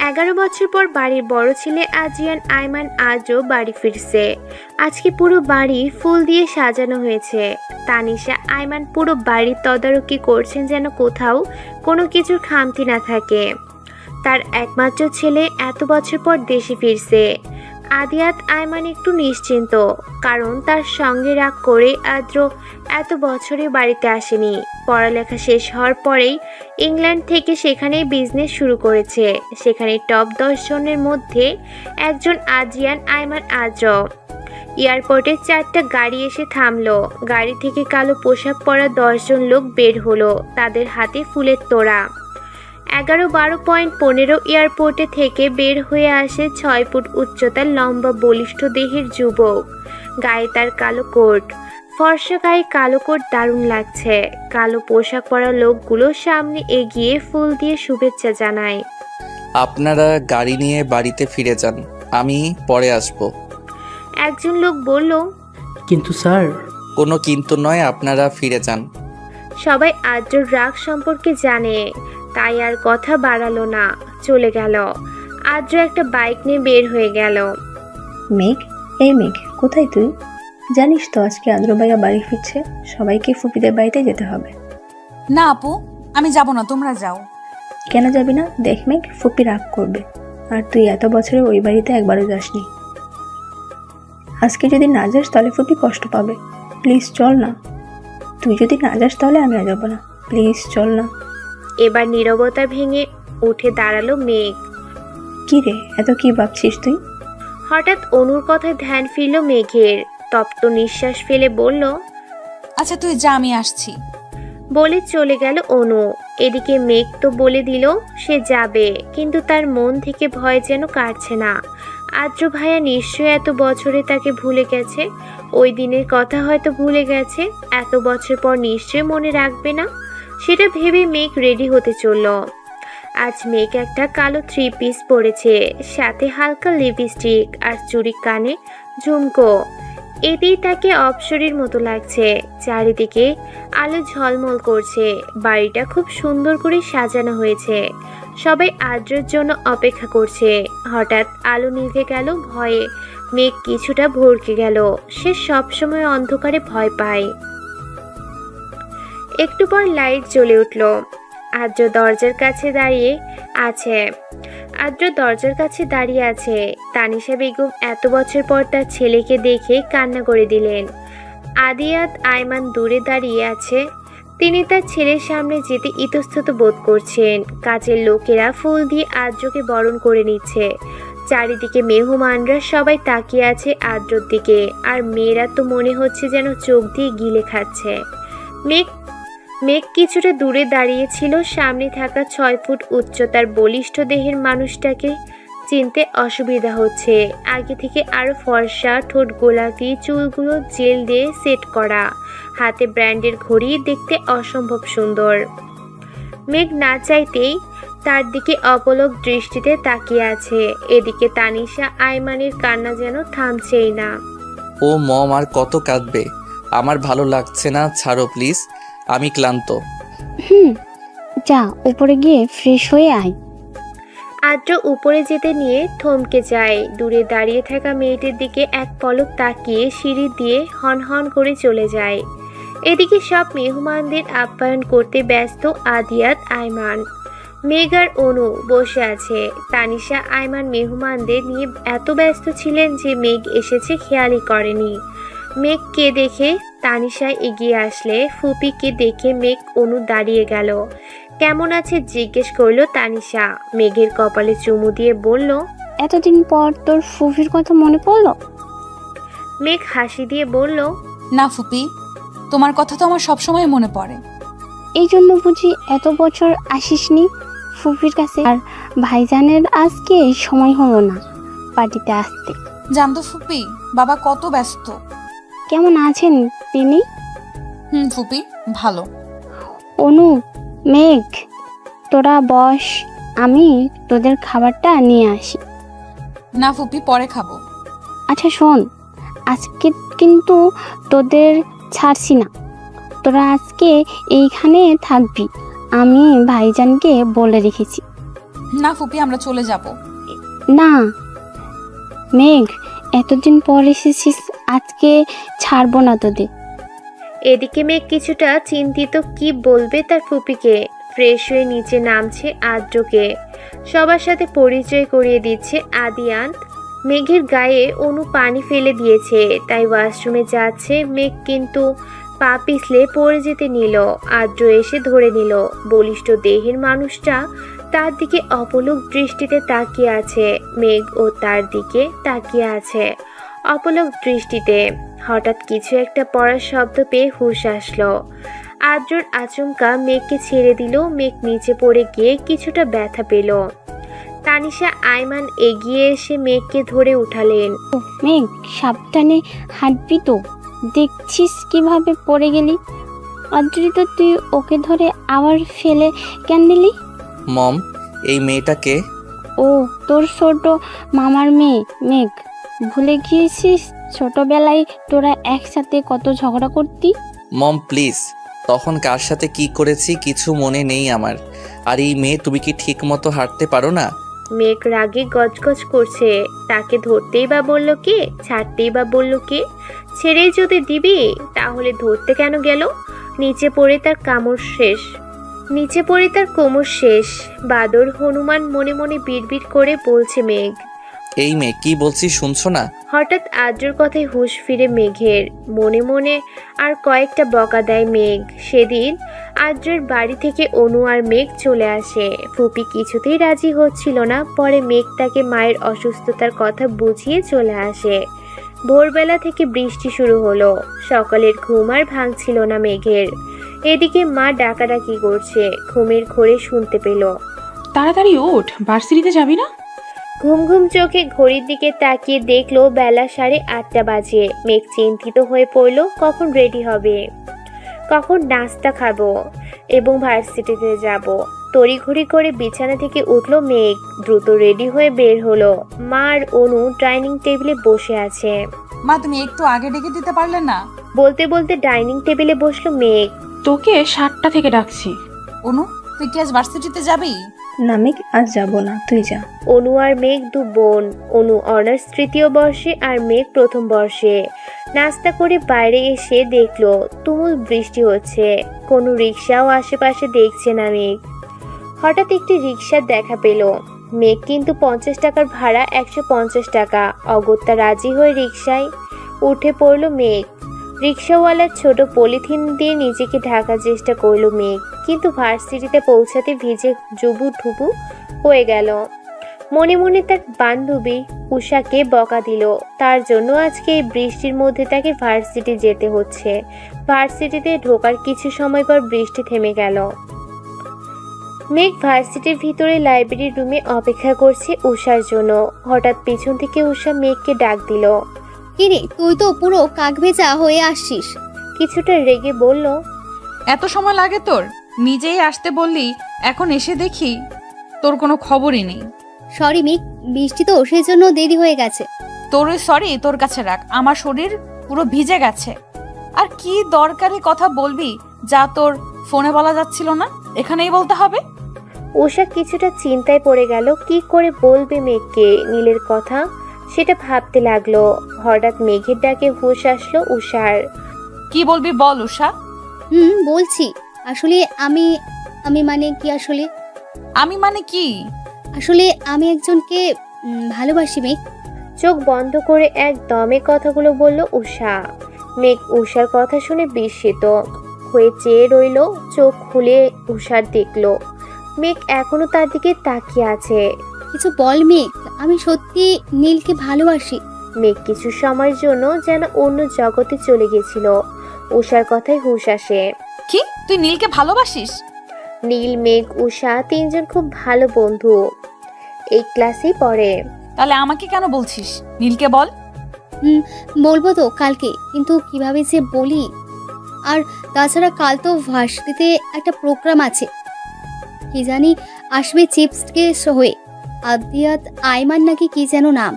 11 বছর পর বাড়ির বড় ছেলে আজিয়ান আইমান আজও বাড়ি ফিরছে। আজকে পুরো বাড়ি ফুল দিয়ে সাজানো হয়েছে। তানিশা আইমান পুরো বাড়ির তদারকি করছেন যেন কোথাও কোনো কিছুর খামতি না থাকে। তার একমাত্র ছেলে এত বছর পর দেশে ফিরছে। আদিয়াত আইমান একটু নিশ্চিন্ত, কারণ তার সঙ্গে রাগ করে আদ্র এত বছরে বাড়িতে আসেনি। পড়ালেখা শেষ হওয়ার পরেই ইংল্যান্ড থেকে সেখানেই বিজনেস শুরু করেছে। সেখানে টপ 10 জনের মধ্যে একজন আজিয়ান আইমান আদ্র। এয়ারপোর্টে 4টা গাড়ি এসে থামলো। গাড়ি থেকে কালো পোশাক পরা 10 জন লোক বের হলো, তাদের হাতে ফুলের তোড়া। 11-12.15 এয়ারপোর্টে থেকে বের হয়ে আসে 6 ফুট উচ্চতার লম্বা বলিষ্ঠ দেহের যুবক। গায়ে তার কালো কোট, ফর্সা গায়ে কালো কোট দারুণ লাগছে। কালো পোশাক পরা লোকগুলো সামনে এগিয়ে ফুল দিয়ে শুভেচ্ছা জানায়। আপনারা গাড়ি নিয়ে বাড়িতে ফিরে যান, আমি পরে আসব। একজন লোক বলল, কিন্তু স্যার। কোনো কিন্তু নয়, আপনারা ফিরে যান। সবাই আদ্রর রাগ সম্পর্কে জানে, তাই আর কথা বাড়ালো না, চলে গেল। আদ্র একটা বাইক নিয়ে বের হয়ে গেল। মেঘ, এই মেঘ, কোথায় তুই? জানিস তো আজকে আদ্র ভাইয়া বাড়ি ফিরছে, সবাইকে ফুপিদের বাড়িতে যেতে হবে। না আপু, আমি যাব না, তোমরা যাও। কেন যাবি না? দেখ মেঘ, ফুপি রাগ করবে। আর তুই এত বছরে ওই বাড়িতে একবারও যাসনি। আজকে যদি না যাস তাহলে ফুপি কষ্ট পাবে। প্লিজ চল না। তুই যদি না যাস তাহলে আমিও যাব না। প্লিজ চল না। এবার নীরবতা ভেঙে উঠে দাঁড়ালো মেঘ। কি রে, এত কি ভাবছিস তুই? হঠাৎ অনুর কথায় ধ্যান ফিরল মেঘের। তপ্ত নিঃশ্বাস ফেলে বলল, আচ্ছা তুই যা, আমি আসছি। বলে চলে গেল অনু। এদিকে মেঘ তো বলে দিল সে যাবে, কিন্তু তার মন থেকে ভয় যেন কাটছে না। আদ্র ভাইয়া নিশ্চয়ই এত বছরে তাকে ভুলে গেছে। ওই দিনের কথা হয়তো ভুলে গেছে, এত বছর পর নিশ্চয়ই মনে রাখবে না। সেটা ভেবে মেঘ রেডি হতে চলল। আজ মেঘ একটা কালো 3 পিস পরেছে, সাথে হালকা লিপস্টিক আর চুড়ি, কানে ঝুমকো। এতেই তাকে অপ্সরীর মতো লাগছে। চারিদিকে আলো ঝলমল করছে। বাড়িটা খুব সুন্দর করে সাজানো হয়েছে। সবাই আদ্রের জন্য অপেক্ষা করছে। হঠাৎ আলো নিভে গেল। ভয়ে মেঘ কিছুটা ভড়কে গেল। সে সবসময় অন্ধকারে ভয় পায়। একটু পর লাইট জ্বলে উঠল। আদ্র দরজার কাছে দাঁড়িয়ে আছে। তানিশা বেগম এত বছর পর তার ছেলেকে দেখে কান্না করে দিলেন। আদিয়াত আইমান দূরে দাঁড়িয়ে আছে। তিনি তার ছেলের সামনে যেতে ইতস্তত বোধ করছেন। কাজের লোকেরা ফুল দিয়ে আদ্রকে বরণ করে নিচ্ছে। চারিদিকে মেহমানরা সবাই তাকিয়ে আছে আদ্রর দিকে। আর মেয়েরা তো মনে হচ্ছে যেন চোখ দিয়ে গিলে খাচ্ছে। মেঘ কিছুটা দূরে দাঁড়িয়েছিল। সামনে থাকা 6 ফুট উচ্চতার বলিষ্ঠ দেহের মানুষটাকে চিনতে অসুবিধা হচ্ছে। আগে থেকে আরো ফর্সা, ঠোঁট গোলাপি, চুলগুলো জেল দিয়ে সেট করা, হাতে ব্র্যান্ডের ঘড়ি, দেখতে অসম্ভব সুন্দর। মেঘ না চাইতেই তার দিকে অপলক দৃষ্টিতে তাকিয়ে আছে। এদিকে তানিশা আইমানের কান্না যেন থামছেই না। ও মম, আর কত কাঁদবে? আমার ভালো লাগছে না, ছাড়ো প্লিজ, আমি ক্লান্ত। যা উপরে গিয়ে ফ্রেশ হয়ে আয়। আদ্র উপরে যেতে নিয়ে থমকে যায়। দূরে দাঁড়িয়ে থাকা মেয়েটির দিকে এক পলক তাকিয়ে সিঁড়ি দিয়ে হনহন করে চলে যায়। এদিকে সব মেহমানদের আপ্যায়ন করতে ব্যস্ত আদিয়াত আইমান। মেঘ আর অনু বসে আছে। তানিশা আইমান মেহমানদের নিয়ে এত ব্যস্ত ছিলেন যে মেঘ এসেছে খেয়ালই করেনি। মেঘকে দেখে তানিশা এগিয়ে আসলে ফুপিকে দেখে মেঘ অনু দাঁড়িয়ে গেল। কেমন আছে জিজ্ঞেস করলো তানিশা। মেঘের কপালে চুমু দিয়ে বলল, এতদিন পর তোর ফুফির কথা মনে পড়লো? মেঘ হাসি দিয়ে বলল, না ফুপি, তোমার কথা তো আমার সবসময় মনে পড়ে। এই জন্য বুঝি এত বছর আসিসনি ফুফির কাছে? আর ভাইজানের আজকে সময় হলো না পার্টিতে আসতে। জানতো ফুপি, বাবা কত ব্যস্ত। কেমন আছেন তিনি? ফুপি ভালো। অনু, মেঘ, তোরা বস, আমি তোদের খাবারটা নিয়ে আসি। না ফুপি, পরে খাবো। আচ্ছা শোন, আজকে কিন্তু তোদের ছাড়ছি না। তোরা আজকে এইখানে থাকবি, আমি ভাইজানকে বলে রেখেছি। না ফুপি, আমরা চলে যাব। না মেঘ, এতদিন পর এসেছিস, আজকে ছাড়বো না তোদের। এদিকে মেঘ কিছুটা চিন্তিত, কি বলবে তার ফুপিকে। ফ্রেশ হয়ে নিচে নামছে আদ্রকে সবার সাথে পরিচয় করিয়ে দিচ্ছে আদিয়ান। মেঘের গায়ে অনু পানি ফেলে দিয়েছে, তাই ওয়াশরুমে যাচ্ছে মেঘ, কিন্তু পা পিছলে পড়ে যেতে নিল। আদ্র এসে ধরে নিল। বলিষ্ঠ দেহের মানুষটা তার দিকে অপলক দৃষ্টিতে তাকিয়ে আছে। মেঘ ও তার দিকে তাকিয়ে আছে অপলক দৃষ্টিতে। হঠাৎ কিছু একটা পড়ার শব্দ পেয়ে হুঁশ আসলো। আদ্রর আচমকা মেঘকে ছেড়ে দিল। মেঘ নিচে পড়ে গিয়ে কিছুটা ব্যথা পেল। তানিশা আয়মান এগিয়ে এসে মেঘকে ধরে উঠালেন। মেঘ সাবধানে হাঁটবি তো, দেখছিস কিভাবে পড়ে গেলি। অদ্রিত তুই ওকে ধরে আবার ফেলে কেন দিলি? মম, এই মেয়েটাকে। ও তোর ছোট মামার মেয়ে মেঘ, ভুলে গিয়েছিস ছোটবেলায় তোরা একসাথে কত ঝগড়া করতি। মম প্লিজ, তখন কার সাথে কি করেছি কিছু মনে নেই আমার। আর এই মেয়ে, তুমি কি ঠিক মতো হাঁটতে পারো না? মেঘ রাগে গজগজ করছে। তাকে ধরতেই বা বলল কে, ছাড়তেই বা বলল কে? ছেড়েই যদি দিবি তাহলে ধরতে কেন গেল? নিচে পড়ে তার কোমর শেষ। বাদর হনুমান মনে মনে বিড়বিড় করে বলছে মেঘ। এই মেয়ে, কি বলছি শুনছো না? হঠাৎ আদ্রর কথায় হুঁশ ফিরে মেঘের। মনে মনে আর কয়েকটা বকা দেয় মেঘ। সেদিন আদ্রের বাড়ি থেকে অনু আর মেঘ চলে আসে। ফুপি কিছুতেই রাজি হচ্ছিল না। পরে মেঘ তাকে মায়ের অসুস্থতার কথা বুঝিয়ে চলে আসে। ভোরবেলা থেকে বৃষ্টি শুরু হলো। সকালের ঘুম আর ভাঙছিল না মেঘের। এদিকে মা ডাকাডাকি করছে। ঘুমের ঘোরে শুনতে পেল। তাড়াতাড়ি ওঠ, ভার্সিটিতে যাবি না? ঘুম ঘুম চোখে ঘড়ির দিকে তাকিয়ে দেখলো বেলা 8:30 বাজে। মেঘ চিন্তিত হয়ে পড়ল, কখন রেডি হবে, কখন নাস্তা খাবো এবং ভার্সিটিতে যাব। তড়িঘড়ি করে বিছানা থেকে উঠলো মেঘ। দ্রুত রেডি হয়ে বের হলো। মা আর অনু ডাইনিং টেবিলে বসে আছে। মা, তুমি একটু আগে ডেকে দিতে পারলে না? বলতে বলতে ডাইনিং টেবিলে বসলো মেঘ। তোকে 7টা থেকে ডাকছি। অনু, তুই কি আজ ভার্সিটিতে যাবি? না মেঘ, আজ যাবো না, তুই যা। অনু আর মেঘ দু বোন। অনু অনার্স 3য় বর্ষে আর মেঘ 1ম বর্ষে। নাস্তা করে বাইরে এসে দেখলো তুমুল বৃষ্টি হচ্ছে। কোনো রিক্সাও আশেপাশে দেখছে না মেঘ। হঠাৎ একটি রিক্সার দেখা পেল মেঘ, কিন্তু 50 টাকার ভাড়া 150 টাকা। অগত্যা রাজি হয়ে রিক্সায় উঠে পড়ল মেঘ। রিক্সাওয়ালার ছোট পলিথিন দিয়ে নিজেকে ঢাকার চেষ্টা করলো মেঘ, কিন্তু ভার্সিটিতে পৌঁছাতে ভিজে জুবুঢুবু হয়ে গেল। মনে মনে তার বান্ধবী উষাকে বকা দিল। তার জন্য আজকে এই বৃষ্টির মধ্যে তাকে ভার্সিটি যেতে হচ্ছে। ভার্সিটিতে ঢোকার কিছু সময় পর বৃষ্টি থেমে গেল। মেঘ ভার্সিটির ভিতরে লাইব্রেরির রুমে অপেক্ষা করছে উষার জন্য। হঠাৎ পিছন থেকে উষা মেঘকে ডাক দিল। কিরে, তুই তো পুরো কাকভেজা হয়ে আসছিস। কিছুটা রেগে বলল, এত সময় লাগে তোর? নিজেই আসতে বললি, এখন এসে দেখি তোর কোনো খবরই নেই। সরি মিক, বৃষ্টি তো সেই জন্য দেরি হয়ে গেছে। তোর সরি তোর কাছে রাখ, আমার শরীর পুরো ভিজে গেছে। আর কি দরকারি কথা বলবি যা তোর ফোনে বলা যাচ্ছিল না, এখানেই বলতে হবে? উষা কিছুটা চিন্তায় পড়ে গেল। কি করে বলবে মেঘকে নীলের কথা, সেটা ভাবতে লাগলো। হঠাৎ মেঘের ডাকে হুঁশ আসলো উষার। কি বলবি বল উষা। বলছি। আসলে আমি মানে কি আসলে আমি মানে কি? আসলে আমি একজনকে ভালোবাসি মেঘ। চোখ বন্ধ করে এক দমে কথাগুলো বলল উষা। মেঘ উষার কথা শুনে বিস্মিত হয়ে চেয়ে রইল। চোখ খুলে উষার দেখলো মেঘ এখনো তার দিকে তাকিয়ে আছে। কিছু বল মেঘ, আমি সত্যি নীলকে ভালোবাসি। মেঘ কিছু সময়ের জন্য যেন অন্য জগতে চলে গেছিল। উষার কথায় হুঁশ আসে। কি, তুই নীলকে ভালোবাসিস? নীল, মেঘ, উষা তিনজন খুব ভালো বন্ধু। এই ক্লাসেই পড়ে। তাহলে আমাকে কেন বলছিস? নীলকে বল। বলবো তো কালকে, কিন্তু কিভাবে যে বলি। আর তাছাড়া কাল তো ভার্সিটিতে একটা প্রোগ্রাম আছে, কি জানি আসবে চিপসকে হয়ে। আদিয়াত আয়মান নাকি কি যেন নাম।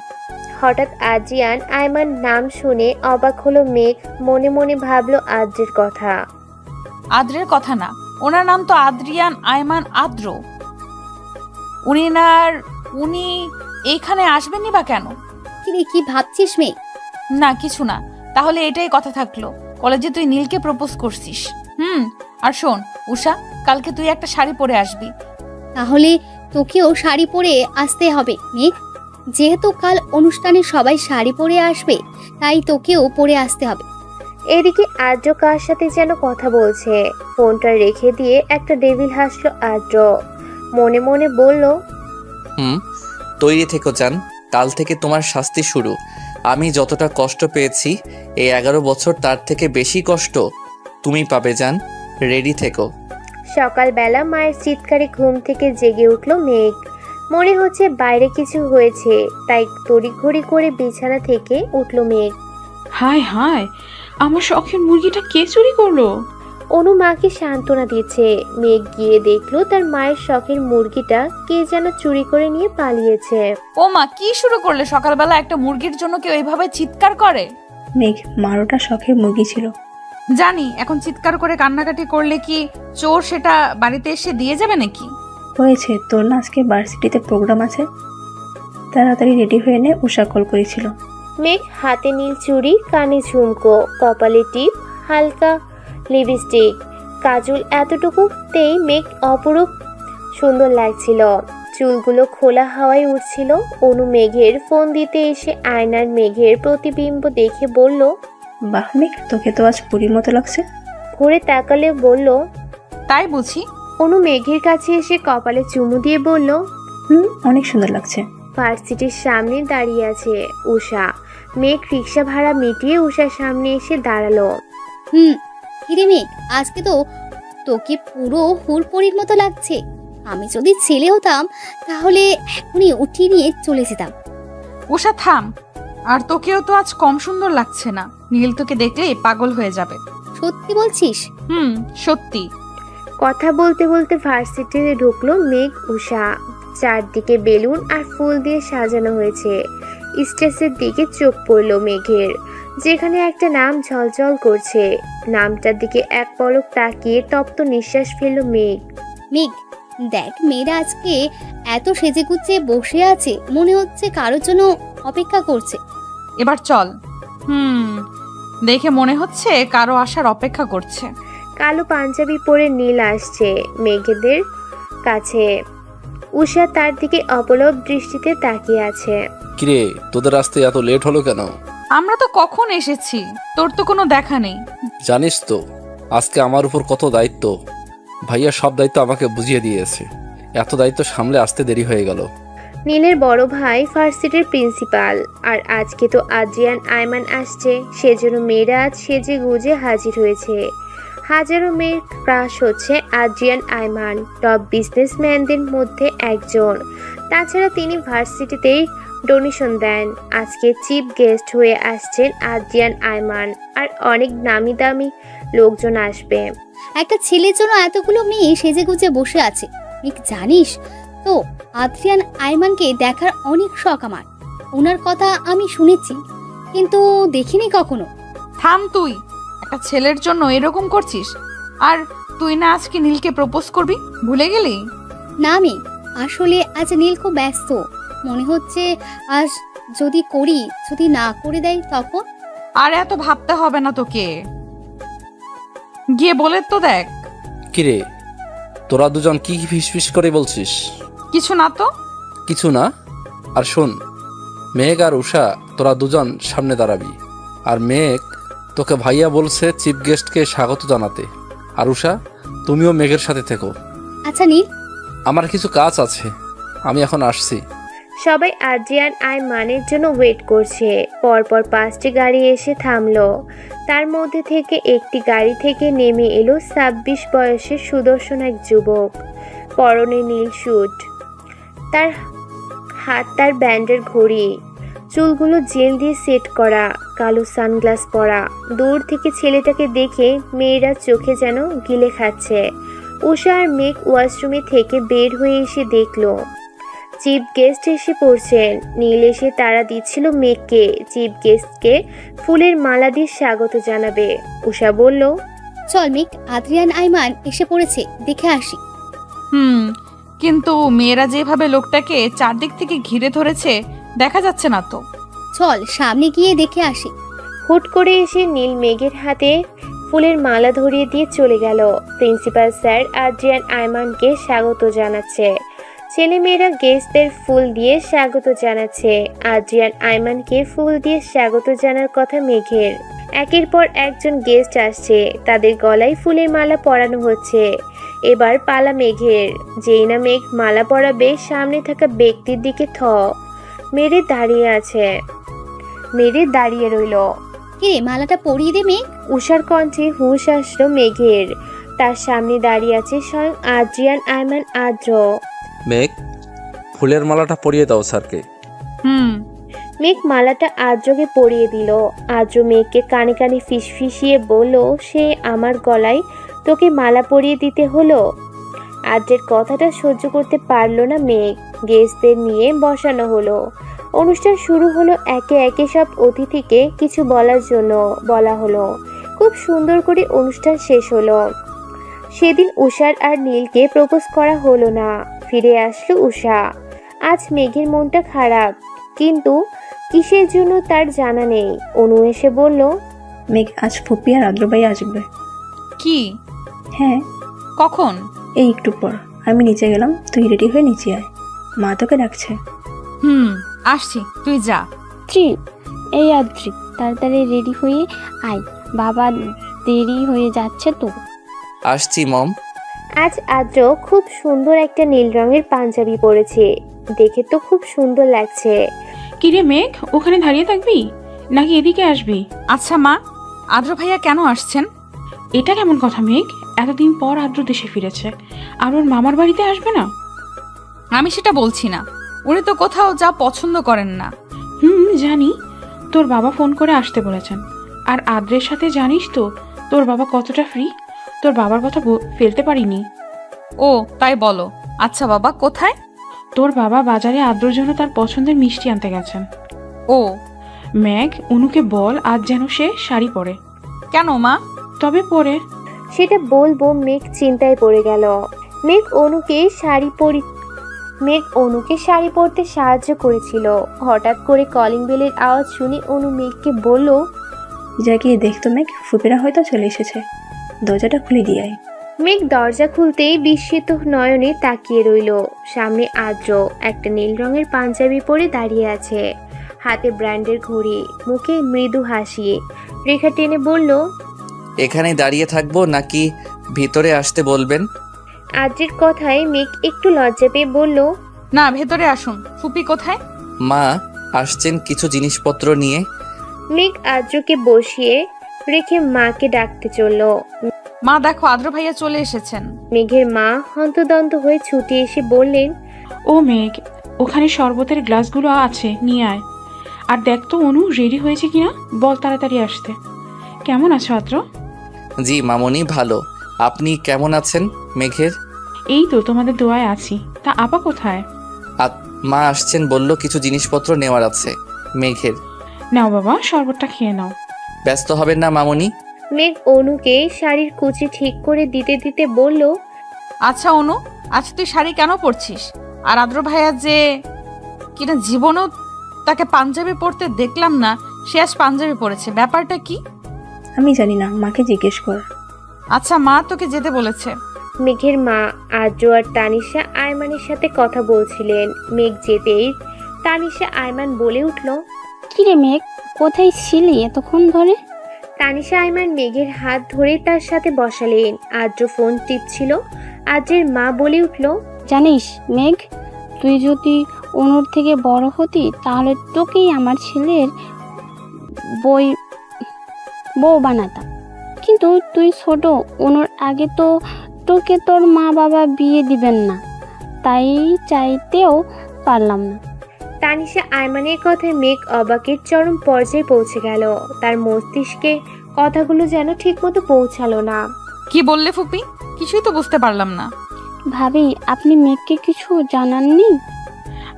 হঠাৎ আদ্রিয়ান আয়মান নাম শুনে অবাক হলো মেঘ। মনে মনে ভাবলো আদ্রের কথা। আদ্রের কথা না, ওনার নাম তো আদ্রিয়ান আয়মান আদ্র। উনি এইখানে আসবেননি বা কেন? কি রে, কি ভাবছিস মেয়ে? না কিছু না। তাহলে এটাই কথা থাকলো, কলেজে তুই নীলকে প্রপোজ করছিস। আর শোন উষা, কালকে তুই একটা শাড়ি পরে আসবি। তাহলে তোকেও শাড়ি পরে আসতে হবে মেঘ। যেহেতু কাল অনুষ্ঠানে সবাই শাড়ি পরে আসবে, তাই তোকেও পরে আসতে হবে। এদিকে আদ্র কার সাথে যেন কথা বলছে। ফোনটা রেখে দিয়ে একটা ডেভিল হাসলো আদ্র। মনে মনে বলল, তৈরি থেকো জান, কাল থেকে তোমার শাস্তি শুরু। আমি যতটা কষ্ট পেয়েছি এই 11 বছর, তার থেকে বেশি কষ্ট তুমি পাবে জান। রেডি থেকো। সকালবেলা মায়ের চিৎকারে ঘুম থেকে জেগে উঠল মেঘ। মনে হচ্ছে বাইরে কিছু হয়েছে, তাই তড়িঘড়ি করে বিছানা থেকে উঠল মেঘ। হায় হায়, আমার শখের মুরগিটা কে চুরি করলো? অনু মাকে সান্ত্বনা দিচ্ছে। মেঘ গিয়ে দেখলো তার মায়ের শখের মুরগিটা কে যেন চুরি করে নিয়ে পালিয়েছে। ও মা, কি শুরু করলে সকালবেলা? একটা মুরগির জন্য কেউ এইভাবে চিৎকার করে? মেঘ, মারোটা শখের মুরগি ছিল। জানি, এখন চিৎকার করে কান্নাকাটি করলে কি চোর সেটা বাড়িতে এসে দিয়ে যাবে নাকি? হয়েছে তোর না আজকে ভার্সিটিতে প্রোগ্রাম আছে, তাড়াতাড়ি রেডি হয়ে নে, উষা কল করেছিল। মেঘ হাতে নীল চুড়ি, কানে ঝুমকো, কপালে টিপ, হালকা লিপস্টিক, কাজল, এতটুকুতেই মেঘ অপরূপ সুন্দর লাগছিল। চুলগুলো খোলা হাওয়ায় উঠছিল। অনু মেঘের ফোন দিতে এসে আয়নার মেঘের প্রতিবিম্ব দেখে বলল, বাহ মেঘ, তোকে তো আজ পুরীর মতো লাগছে। ঘুরে তাকালে বলল, তাই বুঝি? অনু মেঘের কাছে এসে কপালে চুমু দিয়ে বলল, অনেক সুন্দর লাগছে। ভার্সিটির সামনে দাঁড়িয়ে আছে উষা। মেঘ রিক্সা ভাড়া মিটিয়ে উষার সামনে এসে দাঁড়ালো। কিরে মেঘ, আজকে তো তোকে পুরো হুড়পড়ির মতো লাগছে। আমি যদি ছেলে হতাম তাহলে এখনই উঠিয়ে নিয়ে চলে যেতাম। উষা থাম, আর তোকেও তো আজ কম সুন্দর লাগছে না। নীল তোকে দেখলেই পাগল হয়ে যাবে। সত্যি বলছিস? সত্যি। কথা বলতে বলতে ভার্সিটিতে ঢুকলো মেঘ উষা। চারদিকে বেলুন আর ফুল দিয়ে সাজানো হয়েছে। স্টেজের দিকে চোখ পড়ল মেঘের, যেখানে একটা নাম ঝলঝল করছে। নামটার দিকে এক পলক তাকিয়ে তপ্ত নিঃশ্বাস ফেলল মেঘ। মেঘ দেখ, মেয়েরা আজকে এত সেজেগুজে বসে আছে, মনে হচ্ছে কারোর জন্য অপেক্ষা করছে। এবার চল। দেখে মনে হচ্ছে কারো আসার অপেক্ষা করছে। কালো পাঞ্জাবি পরে নীল আসছে মেঘেদের কাছে। উষা তার দিকে অপলক দৃষ্টিতে তাকিয়ে আছে। কিরে, তোদের আসতে এত লেট হলো কেন? আমরা তো কখন এসেছি, তোর তো কোনো দেখা নেই। জানিস তো আজকে আমার উপর কত দায়িত্ব। ভাইয়া সব দায়িত্ব আমাকে বুঝিয়ে দিয়েছে, এত দায়িত্ব সামলে আসতে দেরি হয়ে গেল। নীলের বড় ভাই ভার্সিটির প্রিন্সিপাল, আর আজকে তো আদ্রিয়ান আয়মান আসছে। সেজন্য মেয়েরা আজ সেজে গুজে হাজির হয়েছে। হাজারো মেয়ের ক্রাশ হচ্ছে আদ্রিয়ান আয়মান, টপ বিজনেসম্যানদের মধ্যে একজন। তাছাড়া তিনি ভার্সিটিতেই ডোনেশন দেন। আজকে চিফ গেস্ট হয়ে আসছেন আদ্রিয়ান আয়মান, আর অনেক নামি দামি লোকজন আসবে। একটা ছেলের জন্য এতগুলো মেয়ে সেজেগুজে বসে আছে। মেঘ জানিস তো, আদ্রিয়ান আয়মানকে দেখার অনেক শখ আমার। ওনার কথা আমি শুনেছি, কিন্তু দেখিনি কখনো। থাম তুই, একটা ছেলের জন্য এরকম করছিস? আর তুই না আজকে নীলকে প্রপোজ করবি, ভুলে গেলি? না মেঘ, আসলে আজ নীল খুব ব্যস্ত। মনে হচ্ছে আজ যদি করি, যদি না করে দেয় তখন। আর এত ভাবতে হবে না তোকে, গিয়ে বলে তো দেখ। কিরে, তোরা দুজন কি ফিসফিস করে বলছিস? কিছু না তো। কিছু না? আর শোন, মেঘ আর উষা তোরা দুজন সামনে দাঁড়াবি। আর মেঘ, তোকে ভাইয়া বলছে চিফ গেস্টকে স্বাগত জানাতে। আর উষা, তুমিও মেঘের সাথে থেকো। আচ্ছা নীল, আমার কিছু কাজ আছে, আমি এখন আসছি। সবাই আদ্রিয়ান আয়মানের জন্য ওয়েট করছে। পরপর 5টি গাড়ি এসে থামলো। তার মধ্যে থেকে একটি গাড়ি থেকে নেমে এলো 26 বয়সের সুদর্শন এক যুবক। পরনে নীল স্যুট, তার হাত তার ব্যান্ডের ঘড়ি, চুলগুলো জেল দিয়ে সেট করা, কালো সানগ্লাস পরা। দূর থেকে ছেলেটাকে দেখে মেয়েরা চোখে যেন গিলে খাচ্ছে। উষা আর মেঘ ওয়াশরুমে থেকে বের হয়ে এসে দেখলো চিফ গেস্ট এসে পড়ছেন। নীল এসে তারা দিচ্ছিল মেঘকে। চিফ গেস্টকে ফুলের মালা দিয়ে স্বাগত জানাবে। উষা বলল, চল মেঘ, আদ্রিয়ান আয়মান এসে পড়েছে, দেখে আসি। কিন্তু মেয়েরা যেভাবে লোকটাকে চারদিক থেকে ঘিরে ধরেছে দেখা যাচ্ছে না তো। চল সামনে গিয়ে দেখে আসি। হুট করে এসে নীল মেঘের হাতে ফুলের মালা ধরিয়ে দিয়ে চলে গেল। প্রিন্সিপাল স্যার আদ্রিয়ান আয়মানকে স্বাগত জানাচ্ছে। ছেলেমেয়েরা গেস্টদের ফুল দিয়ে স্বাগত জানাচ্ছে। আদ্রিয়ান আয়মানকে ফুল দিয়ে স্বাগত জানার কথা মেঘের। একের পর একজন গেস্ট আসছে, তাদের গলায় ফুলের মালা পরানো হচ্ছে। এবার পালা মেঘের। যেই না মেঘ মালা পরাবে, সামনে থাকা ব্যক্তির দিকে মেরে দাঁড়িয়ে রইল। কে মালাটা পরিয়ে দে মেঘ। উষার কণ্ঠে হুঁশ আসলো মেঘের। তার সামনে দাঁড়িয়ে আছে স্বয়ং আদ্রিয়ান আয়মান আদ্র। মেঘ, ফুলের মালাটা পরিয়ে দাও স্যারকে। মেঘ মালাটা আদ্রকে পরিয়ে দিল। আদ্র মেঘকে কানে কানে ফিসফিসিয়ে বলল, সে আমার গলায় তোকে মালা পরিয়ে দিতে হলো। আদ্রের কথাটা সহ্য করতে পারল না মেঘ। গেস্টদের নিয়ে বসানো হলো। অনুষ্ঠান শুরু হলো। একে একে সব অতিথিকে কিছু বলার জন্য বলা হলো। খুব সুন্দর করে অনুষ্ঠান শেষ হলো। সেদিন উষার আর নীলকে প্রপোজ করা হলো না। ফিরে আসলো উষা। আজ মেঘের মনটা খারাপ, কিন্তু কিসের জন্য তার জানা নেই। অনু এসে বলল, মেঘ, আজ ফুপি আর আদ্রবাই আসবে। কি? হ্যাঁ, কখন? এই একটু পর। আমি নিচে গেলাম, তুই রেডি হয়ে নিচে আয়, মা তোকে ডাকছে। আসছি, তুই যা। আদ্রি, এই আদ্রি, তাড়াতাড়ি রেডি হয়ে আয়, বাবা দেরি হয়ে যাচ্ছে তো। আসছি মম। আজ আদ্র খুব সুন্দর একটা নীল রঙের পাঞ্জাবি পরেছে। দেখে তো খুব সুন্দর লাগছে। কিরে মেঘ, ওখানে দাঁড়িয়ে থাকবি নাকি এদিকে আসবি? আচ্ছা মা, আদ্র ভাইয়া কেন আসছেন? এটা কেমন কথা মেঘ? এতদিন পর আদ্র দেশে ফিরেছে, আর ওর মামার বাড়িতে আসবে না? আমি সেটা বলছি না, উনি তো কোথাও যা পছন্দ করেন না। জানি, তোর বাবা ফোন করে আসতে বলেছেন। আর আদ্রের সাথে জানিস তো তোর বাবা কতটা ফ্রি। তোর বাবার কথা ফেলতে পারিনি। ও তাই বলো। আচ্ছা বাবা, কোথায়? তোর বাবা বাজারে আদ্রর জন্য তার পছন্দের মিষ্টি আনতে গেছেন। ও মেঘ, অনুকে বল আজ যেন সে শাড়ি পরে। কেন মা? তবে পরে। সেটা বলবো, মেঘ চিন্তায় পড়ে গেল। মেঘ অনুকে শাড়ি পরতে সাহায্য করেছিল। হঠাৎ করে কলিং বেলের আওয়াজ শুনে অনু মেঘকে বলল, যা গিয়ে দেখতো মেঘ, ফুপিরা হয়তো চলে এসেছে, দরজাটা খুলে দিয়ে আয়। মেঘ দরজা খুলতেই বিস্মিত নয়নে তাকিয়ে রইল। সামনে আদ্র একটা নীল রঙের পাঞ্জাবি পরে দাঁড়িয়ে আছে, হাতে ব্র্যান্ডের ঘড়ি, মুখে মৃদু হাসি। রেখা টেনে বলল, এখানে দাঁড়িয়ে থাকবো নাকি ভিতরে আসতে বলবেন? আদ্রের কথায় মেঘ একটু লজ্জা পেয়ে বলল, না, ভেতরে আসুন। ফুপি কোথায়? মা আসছেন কিছু জিনিসপত্র নিয়ে। মেঘ আদ্রকে বসিয়ে রেখে মাকে ডাকতে চলল। মা দেখো, আদ্র ভাইয়া চলে এসেছেন। মেঘের মা হন্তদন্ত হয়ে ছুটে এসে বললেন, ও মেঘ, ওখানে শরবতের গ্লাসগুলো আছে, নিয়ে আয়। আর দেখ তো অনু রেডি হয়েছে কিনা, বল তাড়াতাড়ি আসতে। কেমন আছো আদ্র? জি মামনি, ভালো। আপনি কেমন আছেন? মেঘের। এই তো তোমাদের দোয়ায় আছি। তা আপা কোথায়? মা আসছেন, বলল কিছু জিনিসপত্র নেওয়ার আছে। মেঘের। নাও বাবা, শরবতটা খেয়ে নাও। ব্যস্ত হবেন না মামনি। মেঘ অনুকে শাড়ির কুচি ঠিক করে দিতে দিতে বলল, আচ্ছা অনু, আজ তুই শাড়ি কেন পরছিস? আর আদ্র ভাইয়া যে কিনা জীবনেও তাকে পাঞ্জাবি পরতে দেখলাম না, সে আজ পাঞ্জাবি পরেছে, ব্যাপারটা কি? আমি জানি না, মাকে জিজ্ঞেস কর। আচ্ছা মা তোকে যেতে বলেছে। মেঘের মা আদ্র আর তানিশা আয়মানের সাথে কথা বলছিলেন। মেঘ যেতেই তানিশা আয়মান বলে উঠল, কিরে মেঘ, কোথায় ছিলি এতক্ষণ ধরে? তানিশা আয়মান মেঘের হাত ধরে তার সাথে বসালেন। আদ্র ফোন টিপছিল। আদ্রের মা বলে উঠল, জানিস মেঘ, তুই যদি অনুর থেকে বড় হতি তাহলে তোকেই আমার ছেলের বউ বানাতাম। কিন্তু তুই ছোট, অনুর আগে তো তোকে তোর মা বাবা বিয়ে দিবেন না, তাই চাইতেও পারলাম না। তানিশা আয়মানের কথায় মেঘ অবাকের চরম পর্যায়ে পৌঁছে গেল। তার মস্তিষ্কে কথাগুলো যেন ঠিকমতো পৌঁছালো না। কি বললে ফুপি? কিছুই তো বুঝতে পারলাম না। ভাবি, আপনি মেঘকে কিছু জানাননি?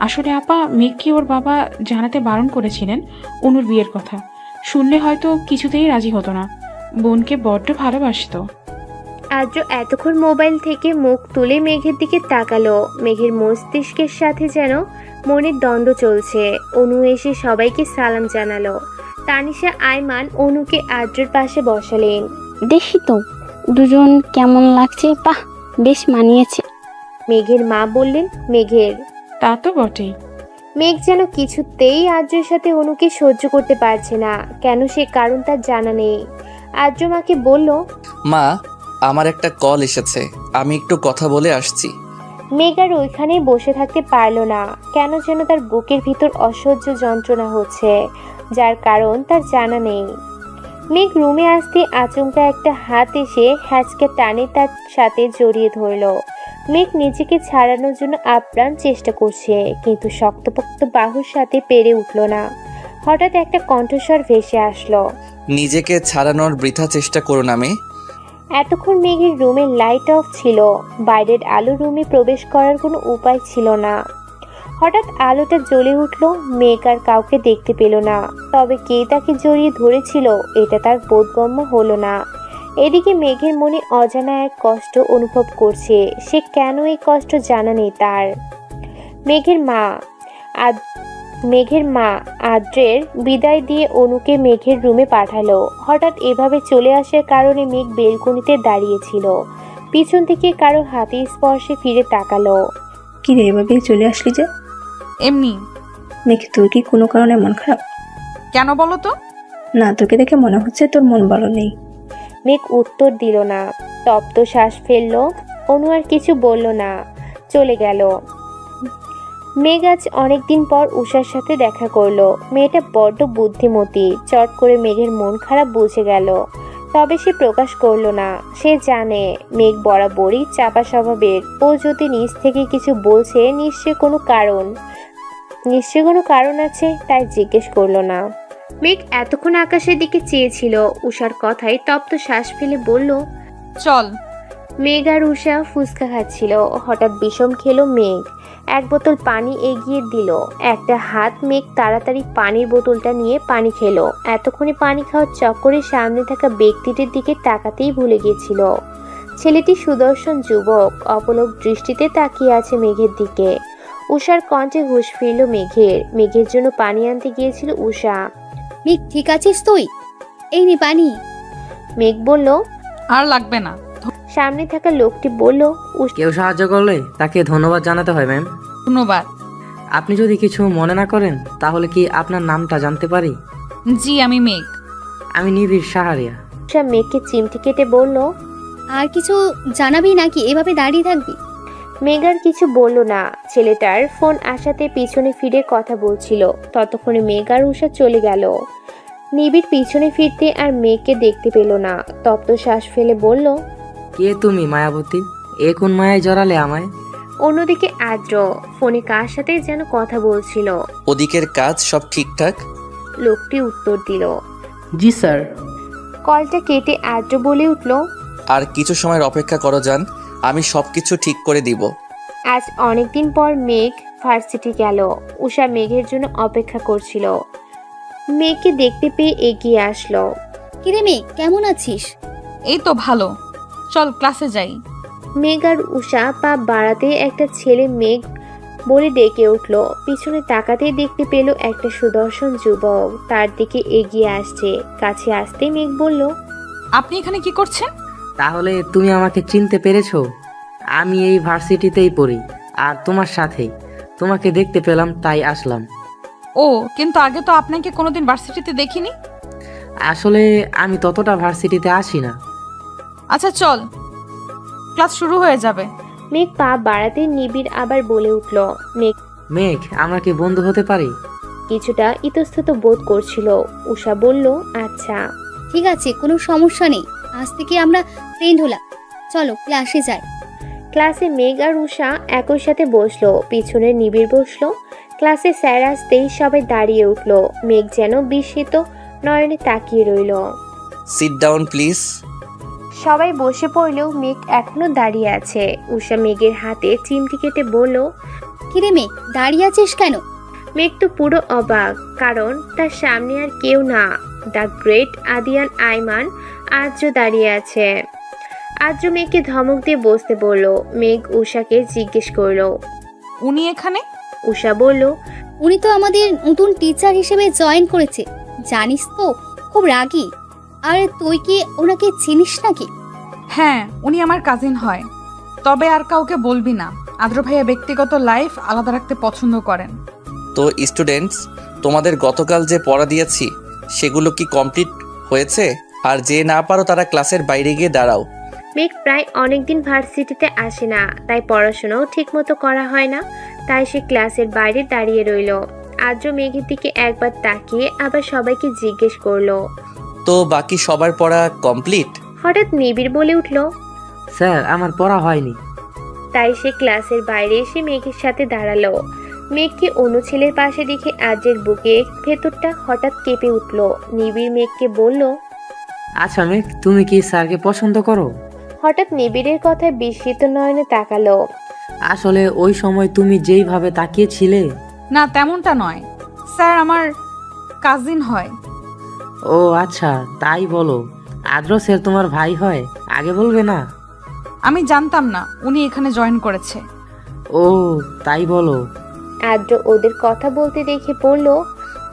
আসলে আপা, মেঘকে ওর বাবা জানাতে বারণ করেছিলেন অনুর বিয়ের কথা। শুনলে হয়তো কিছুতেই রাজি হতো না। বোনকে বড্ড ভালোবাসতো। আদ্র এতক্ষণ মোবাইল থেকে মুখ তুলে মেঘের দিকে তাকালো। মেঘের মস্তিষ্কের সাথে যেন মনের দ্বন্দ্ব চলছে। অনু এসে সবাইকে সালাম জানালো। তানিশা আইমান অনুকে আদ্রের পাশে বসালেন। দেখি তো দুজন কেমন লাগছে, বাহ বেশ মানিয়েছে। মেঘের মা বললেন। মেঘের তা তো বটেই। মেঘ যেন কিছুতেই আদ্রের সাথে অনুকে সহ্য করতে পারছে না। কেন সে কারণ তার জানা নেই। আদ্র মাকে বলল, মা, আমার একটা কল এসেছে, আমি একটু কথা বলে আসছি। মেঘ আর ওইখানেই বসে থাকতে পারল না। কেন যেন তার বুকের ভিতর অসহ্য যন্ত্রণা হচ্ছে, যার কারণ তার জানা নেই। মেঘ রুমে আসতে আচমকা একটা হাত এসে হ্যাচকে টানে তার সাথে জড়িয়ে ধরল। মেঘ নিজেকে ছাড়ানোর জন্য আপ্রাণ চেষ্টা করছে, কিন্তু শক্তপোক্ত বাহুর সাথে পেরে উঠল না। হঠাৎ একটা কণ্ঠস্বর ভেসে আসলো। নিজেকে ছাড়ানোর বৃথা চেষ্টা করো না মেয়ে। এতক্ষণ মেঘের রুমের লাইট অফ ছিল। বাইরের আলো রুমে প্রবেশ করার কোনো উপায় ছিল না। হঠাৎ আলোটা জ্বলে উঠল। মেঘ আর কাউকে দেখতে পেল না, তবে কে তাকে জড়িয়ে ধরেছিল এটা তার বোধগম্য হলো না। এদিকে মেঘের মনে অজানা এক কষ্ট অনুভব করছে। সে কেন এই কষ্ট জানা নেই তার। মেঘের মা আদ্রের বিদায় দিয়ে অনুকে মেঘের রুমে পাঠালো। হঠাৎ এভাবে চলে আসার কারণে মেঘ বেলকনিতে দাঁড়িয়েছিল। পিছন থেকে কারো হাতের স্পর্শে ফিরে তাকালো। কি রে, এভাবেই চলে আসলি যে? এমনি। মেঘ, তোর কি কোনো কারণে মন খারাপ? কেন বলো তো? না, তোকে দেখে মনে হচ্ছে তোর মন ভালো নেই। মেঘ উত্তর দিল না, তপ্ত শ্বাস ফেললো। অনু আর কিছু বলল না, চলে গেল। মেঘ আজ অনেকদিন পর উষার সাথে দেখা করলো। মেয়েটা বড্ড বুদ্ধিমতী। চট করে মেঘের মন খারাপ বুঝে গেল, তবে সে প্রকাশ করলো না। সে জানে মেঘ বরাবরই চাপা স্বভাবের। ও যদি নিজ থেকে কিছু বলছে নিশ্চয়ই কোনো কারণ আছে, তাই জিজ্ঞেস করলো না। মেঘ এতক্ষণ আকাশের দিকে চেয়েছিল। উষার কথায় তপ্ত শ্বাস ফেলে বলল, চল। মেঘ আর উষা ফুচকা খাচ্ছিল। হঠাৎ বিষম খেলো মেঘ। এক বোতল পানি এগিয়ে দিল। একটা হাত মেঘ তাড়াতাড়ি পানির বোতলটা নিয়ে পানি খেলো। এতক্ষণে পানি খাওয়ার চক্করে সামনে থাকা ব্যক্তিটির দিকে তাকাতেই ভুলে গিয়েছিল। ছেলেটি সুদর্শন যুবক, অপলক দৃষ্টিতে তাকিয়ে আছে মেঘের দিকে। উষার কণ্ঠে হুঁশ ফিরল মেঘের। মেঘের জন্য পানি আনতে গিয়েছিল উষা। মেঘ, ঠিক আছিস তুই? এই নে পানি। মেঘ বলল, আর লাগবে না। সামনে থাকা লোকটি বলল, কেউ সাহায্য করলে তাকে ধন্যবাদ জানাতে হয় ম্যাম। ধন্যবাদ। আপনি যদি কিছু মনে না করেন তাহলে কি আপনার নামটা জানতে পারি? জি, আমি মেঘ। আমি নিবিড় সাহারিয়া। উষা মেঘকে চিমটি কেটে বলল, আর কিছু জানাবি নাকি এভাবে দাঁড়িয়ে থাকবি? মেঘ আর কিছু বলল না। ছেলেটার ফোন আসাতে পিছনে ফিরে কথা বলছিল। ততক্ষণে মেঘ আর উষা চলে গেল। নিবিড় পিছনে ফিরতে আর মেঘকে দেখতে পেল না। তপ্ত শ্বাস ফেলে বলল, কে তুমি মায়াবতী? এ কোন মায়ায় জড়ালে আমায়? অন্যদিকে আদ্র ফোনে কার সাথে যেন কথা বলছিল। ওদিকের কাজ সব ঠিকঠাক? লোকটি উত্তর দিল। জি স্যার। কলটা কেটে আদ্র বলে উঠল, আর কিছু সময়ের অপেক্ষা করো যান, আমি সব কিছু ঠিক করে দিব। আজ অনেকদিন পর মেঘ ভার্সিটি গেল। উষা মেঘের জন্য অপেক্ষা করছিল। মেঘকে দেখতে পেয়ে এগিয়ে আসলো। কিরে মেঘ, কেমন আছিস? এই তো ভালো, চল ক্লাসে যাই। মেঘ আর উষা পা বাড়াতে একটা ছেলে মেঘ বলে ডেকে উঠল। পিছনে তাকাতেই দেখতে পেল একটা সুদর্শন যুবক তার দিকে এগিয়ে আসছে। কাছে আসতেই মেঘ বলল, আপনি এখানে কি করছেন? তাহলে তুমি আমাকে চিনতে পেরেছো? আমি এই ভার্সিটিতেই পড়ি আর তোমার সাথেই। তোমাকে দেখতে পেলাম তাই আসলাম। ও, কিন্তু আগে তো আপনাকে কোনোদিন ভার্সিটিতে দেখিনি। আসলে আমি ততটা ভার্সিটিতে আসি না। আচ্ছা চল, ক্লাস শুরু হয়ে যাবে। মেঘ পা বাড়াতে নিবিড় আবার বলে উঠল। মেঘ মেঘ, আমরা কি বন্ধু হতে পারি? কিছুটা ইতস্তত বোধ করছিল। উষা বলল, আচ্ছা। ঠিক আছে, কোনো সমস্যা নেই। আজ থেকে আমরা ফ্রেন্ড হলাম। চলো ক্লাসে যাই। ক্লাসে মেঘ আর উষা একই সাথে বসলো। পিছনে নিবিড় বসলো। ক্লাসে স্যার আসতেই সবাই দাঁড়িয়ে উঠল। মেঘ যেন বিস্মিত নয়নে তাকিয়ে রইল। Sit down please. সবাই বসে পড়লেও মেঘ এখনো দাঁড়িয়ে আছে। উষা মেঘের হাতে চিমটি কেটে বলল, কিরে মেঘ, দাঁড়িয়ে আছিস কেন? মেঘ তো পুরো অবাক, কারণ তার সামনে আর কেউ না, দ্য গ্রেট আদিয়ান আইমান আজও দাঁড়িয়ে আছে। আদ্র মেঘকে ধমক দিয়ে বসতে বলল। মেঘ উষাকে জিজ্ঞেস করলো। উনি এখানে? উষা বলল, উনি তো আমাদের নতুন টিচার হিসেবে জয়েন করেছে, জানিস তো, খুব রাগী। আর তুই কি ওনাকে চিনিস নাকি? হ্যাঁ, উনি আমার কাজিন হয়। তবে আর কাউকে বলবি না, আদ্র ভাইয়া ব্যক্তিগত লাইফ আলাদা রাখতে পছন্দ করেন। তো স্টুডেন্টস, তোমাদের গতকাল যে পড়া দিয়েছি সেগুলো কি কমপ্লিট হয়েছে? আর যে না পারো তারা ক্লাসের বাইরে গিয়ে দাঁড়াও। মেঘ প্রায় অনেকদিন ভার্সিটিতে আসে না, তাই পড়াশোনাও ঠিকমতো করা হয় না, তাই সে ক্লাসের বাইরে দাঁড়িয়ে রইল। আদ্র মেঘের দিকে একবার তাকিয়ে আবার সবাইকে জিজ্ঞেস করলো। তো বাকি সবার পড়া কমপ্লিট? হঠাৎ নিবিড় বলে উঠল। স্যার আমার পড়া হয়নি। তাই সে ক্লাসের বাইরে এসে মেঘের সাথে দাঁড়ালো। মেঘকে অন্য ছেলের পাশে দেখে আদ্রের বুকে ভেতরটা হঠাৎ কেঁপে উঠল। নিবিড় মেঘকে বলল। আচ্ছা মেঘ, তুমি কি স্যারকে পছন্দ করো? হঠাৎ নিবিড়ের কথায় বিস্মিত নয়নে তাকালো। আসলে ওই সময় তুমি যেইভাবে তাকিয়েছিলে। না, তেমনটা নয় স্যার, আমার কাজিন হয়। ও আচ্ছা, তাই বলো। আদ্র স্যার তোমার ভাই হয়, আগে বলবে না? আমি জানতাম না উনি এখানে জয়েন করেছে। ও তাই বলো। আদ্র ওদের কথা বলতে দেখে বলল।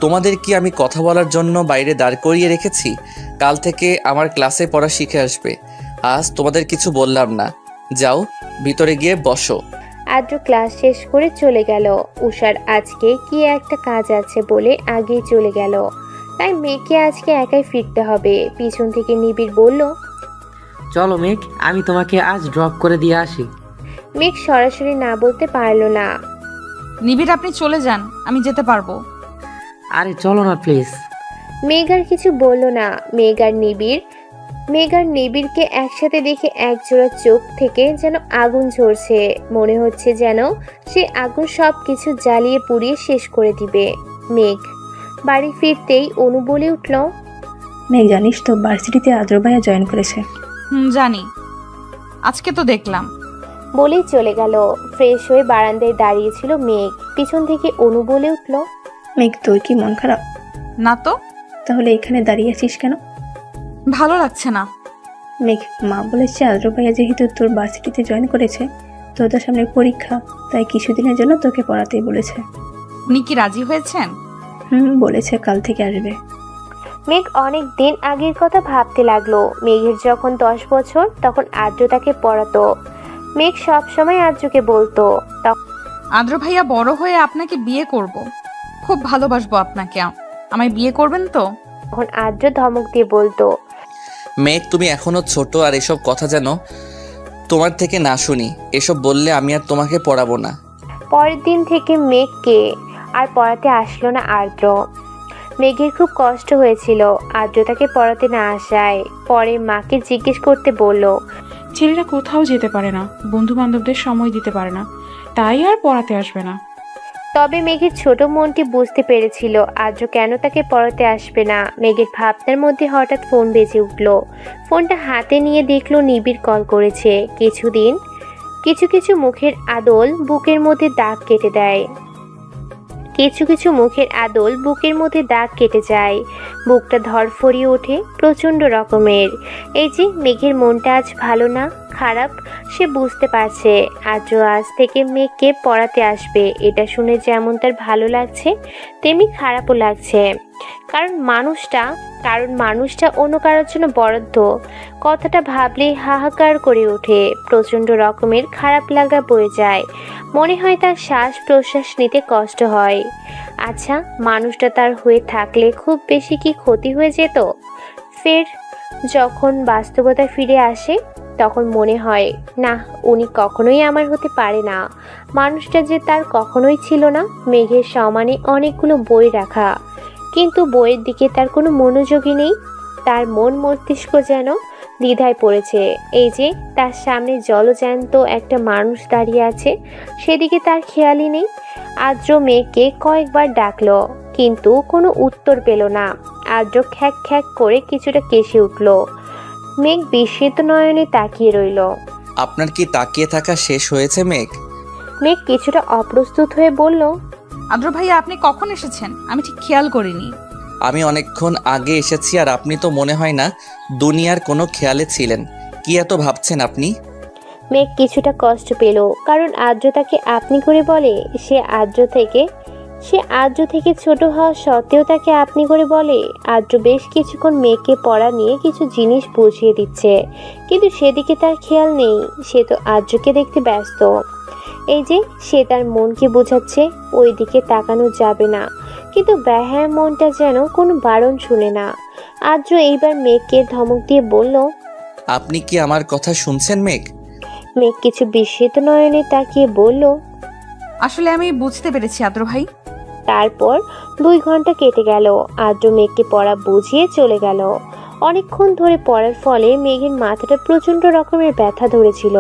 তোমাদের কি আমি কথা বলার জন্য বাইরে দাঁড় করিয়ে রেখেছি? কাল থেকে আমার ক্লাসে পড়া শিখে আসবে। আজ তোমাদের কিছু বললাম না, যাও ভিতরে গিয়ে বসো। আদ্র ক্লাস শেষ করে চলে গেল। উষার আজকে কি একটা কাজ আছে বলে আগেই চলে গেল, তাই মেঘকে আজকে একাই ফিরতে হবে। পিছন থেকে নিবিড় বলল। চলো মেঘ, আমি তোমাকে আজ ড্রপ করে দিয়ে আসি। মেঘ সরাসরি না বলতে পারলো না। নিবিড়, আপনি চলে যান, আমি যেতে পারবো। আরে চলো না প্লিজ। মেঘ আর কিছু বলল না। মেঘ আর নিবিড়কে একসাথে দেখে একজোড়া চোখ থেকে যেন আগুন ঝরছে। মনে হচ্ছে যেন সে আগুন সব কিছু জ্বালিয়ে পুড়িয়ে শেষ করে দিবে। মেঘ বাড়ি ফিরতেই অনু বলে উঠল। মেঘ জানিস তো, ভার্সিটিতে আদ্র ভাইয়া জয়েন করেছে। জানি, আজকে তো দেখলাম। বলেই চলে গেল। ফ্রেশ হয়ে বারান্দায় দাঁড়িয়েছিল মেঘ। পিছন থেকে অনু বলে উঠল। মেঘ তোর কি মন খারাপ? না তো। তাহলে এখানে দাঁড়িয়ে আছিস কেন? ভালো লাগছে না। মেঘ, মা বলেছে আদ্র ভাইয়া যেহেতু তোর ভার্সিটিতে জয়েন করেছে, তোদের সামনে পরীক্ষা, তাই কিছুদিনের জন্য তোকে পড়াতেই বলেছে। উনি কি রাজি হয়েছেন? বলেছে কাল থেকে আসবে। মেঘ অনেক দিন আগের কথা ভাবতে লাগলো। মেঘের যখন 10 বছর, তখন আদ্র তাকে পড়াতো। মেঘ সব সময় আদ্রকে বলতো, আদ্র ভাইয়া বড় হয়ে আপনাকে বিয়ে করব, খুব ভালোবাসবো আপনাকে, আমায় বিয়ে করবেন তো? তখন আদ্র ধমক দিয়ে বলতো। মেঘ, তুমি এখনো ছোট, আর এসব কথা যেন তোমার থেকে না শুনি। এসব বললে আমি আর তোমাকে পড়াবো না। পরের দিন থেকে মেঘকে আর পড়াতে আসলো না আদ্র। মেঘের খুব কষ্ট হয়েছিল আদ্র তাকে পড়াতে না আসায়। পরে মাকে জিজ্ঞেস করতে বলল। ছেলেরা কোথাও যেতে পারে না, বন্ধু বান্ধবদের সময় দিতে পারে না, তাই আর পড়াতে আসবে না। তবে মেঘের ছোট মনটি বুঝতে পেরেছিল আদ্র কেন তাকে পড়াতে আসবে না। মেঘের ভাবনার মধ্যে হঠাৎ ফোন বেজে উঠল। ফোনটা হাতে নিয়ে দেখলো নিবিড় কল করেছে। কিছু মুখের আদল বুকের মধ্যে দাগ কেটে দেয়। কিছু মুখের আদল বুকের মধ্যে দাগ কেটে যায়। বুকটা ধরফরিয়ে ওঠে প্রচণ্ড রকমের। এই যে মেঘের মনটা আজ ভালো না, খারাপ, সে বুঝতে পারছে। আজ থেকে মেঘকে পড়াতে আসবে। এটা শুনে যেমন তার ভালো লাগছে, তেমনি খারাপও লাগছে। কারণ মানুষটা অন্য কারোর জন্য বরাদ্দ। কথাটা ভাবলেই হাহাকার করে ওঠে। প্রচণ্ড রকমের খারাপ লাগা বয়ে যায়। মনে হয় তার শ্বাস প্রশ্বাস নিতে কষ্ট হয়। আচ্ছা, মানুষটা তার হয়ে থাকলে খুব বেশি কি ক্ষতি হয়ে যেত? ফের যখন বাস্তবতা ফিরে আসে, তখন মনে হয় না, উনি কখনোই আমার হতে পারে না। মানুষটা যে তার কখনোই ছিল না। মেঘের সমানে অনেকগুলো বই রাখা, কিন্তু বইয়ের দিকে তার কোনো মনোযোগই নেই। তার মন মস্তিষ্ক যেন দ্বিধায় পড়েছে। এই যে তার সামনে জলজ্যান্ত একটা মানুষ দাঁড়িয়ে আছে, সেদিকে তার খেয়ালই নেই। আদ্র মেঘকে কয়েকবার ডাকলো, কিন্তু কোনো উত্তর পেল না। আদ্র খ্যাক খ্যাক করে কিছুটা কেসে উঠল। মেঘ বিস্মিত নয়নে তাকিয়ে রইল। আপনার কি তাকিয়ে থাকা শেষ হয়েছে মেঘ? মেঘ কিছুটা অপ্রস্তুত হয়ে বলল। আদ্র ভাইয়া, আপনি কখন এসেছেন? আমি ঠিক খেয়াল করিনি। আমি অনেকক্ষণ আগে এসেছি, আর আপনি তো মনে হয় না দুনিয়ার কোনো খেয়ালে ছিলেন। কি এত ভাবছেন আপনি? মেঘ কিছুটা কষ্ট পেল, কারণ আদ্র তাকে আপনি করে বলে। সে আদ্র থেকে ছোট হওয়া সত্ত্বেও তাকে আপনি করে বলে। আদ্র বেশ কিছুক্ষণ মেঘকে পড়া নিয়ে কিছু জিনিস বুঝিয়ে দিচ্ছে, কিন্তু সেদিকে তার খেয়াল নেই। সে তো আদ্রকে দেখতে ব্যস্ত। এই যে সে তার মনকে বোঝাচ্ছে, ওই দিকে তাকানো যাবে না, কিন্তু বেহায়া মনটা যেন কোনো বারণ শুনে না। আদ্র এইবার মেঘকে ধমক দিয়ে বলল, আপনি কি আমার কথা শুনছেন মেঘ? মেঘ কিছু বিস্মিত নয়নে তাকিয়ে বলল। আসলে আমি বুঝতে পেরেছি আদ্র ভাই। তারপর 2 ঘন্টা কেটে গেল। আদ্র মেঘকে পড়া বুঝিয়ে চলে গেল। অনেকক্ষণ ধরে পড়ার ফলে মেঘের মাথাটা প্রচন্ড রকমের ব্যথা ধরেছিল।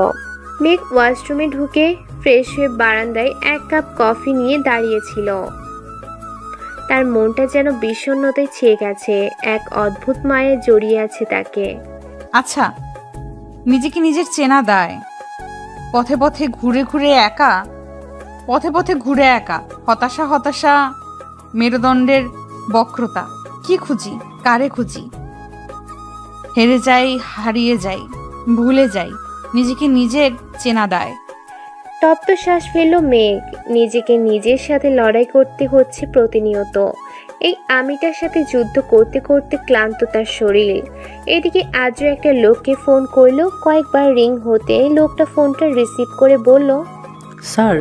মেঘ ওয়াশরুমে ঢুকে ফ্রেশ হয়ে বারান্দায় 1 কাপ কফি নিয়ে দাঁড়িয়েছিল। তার মনটা যেন বিষণ্ণতায় ছেয়ে গেছে, এক অদ্ভুত মায়ে জড়িয়ে আছে তাকে। আচ্ছা, নিজেকে নিজের চেনা দায়। পথে পথে ঘুরে একা হতাশা মেরুদণ্ডের বক্রতা। কি খুঁজি, কারে খুঁজি? হেরে যাই, হারিয়ে যাই, ভুলে যাই। নিজেকে নিজের চেনা দায়। তপ্ত শ্বাস ফেলল মেঘ। নিজেকে নিজের সাথে লড়াই করতে হচ্ছে প্রতিনিয়ত। এই আমিটার সাথে যুদ্ধ করতে করতে ক্লান্ত তার শরীর। এদিকে আজও একটা লোককে ফোন করলো। কয়েকবার রিং হতে লোকটা ফোনটা রিসিভ করে বলল, স্যার,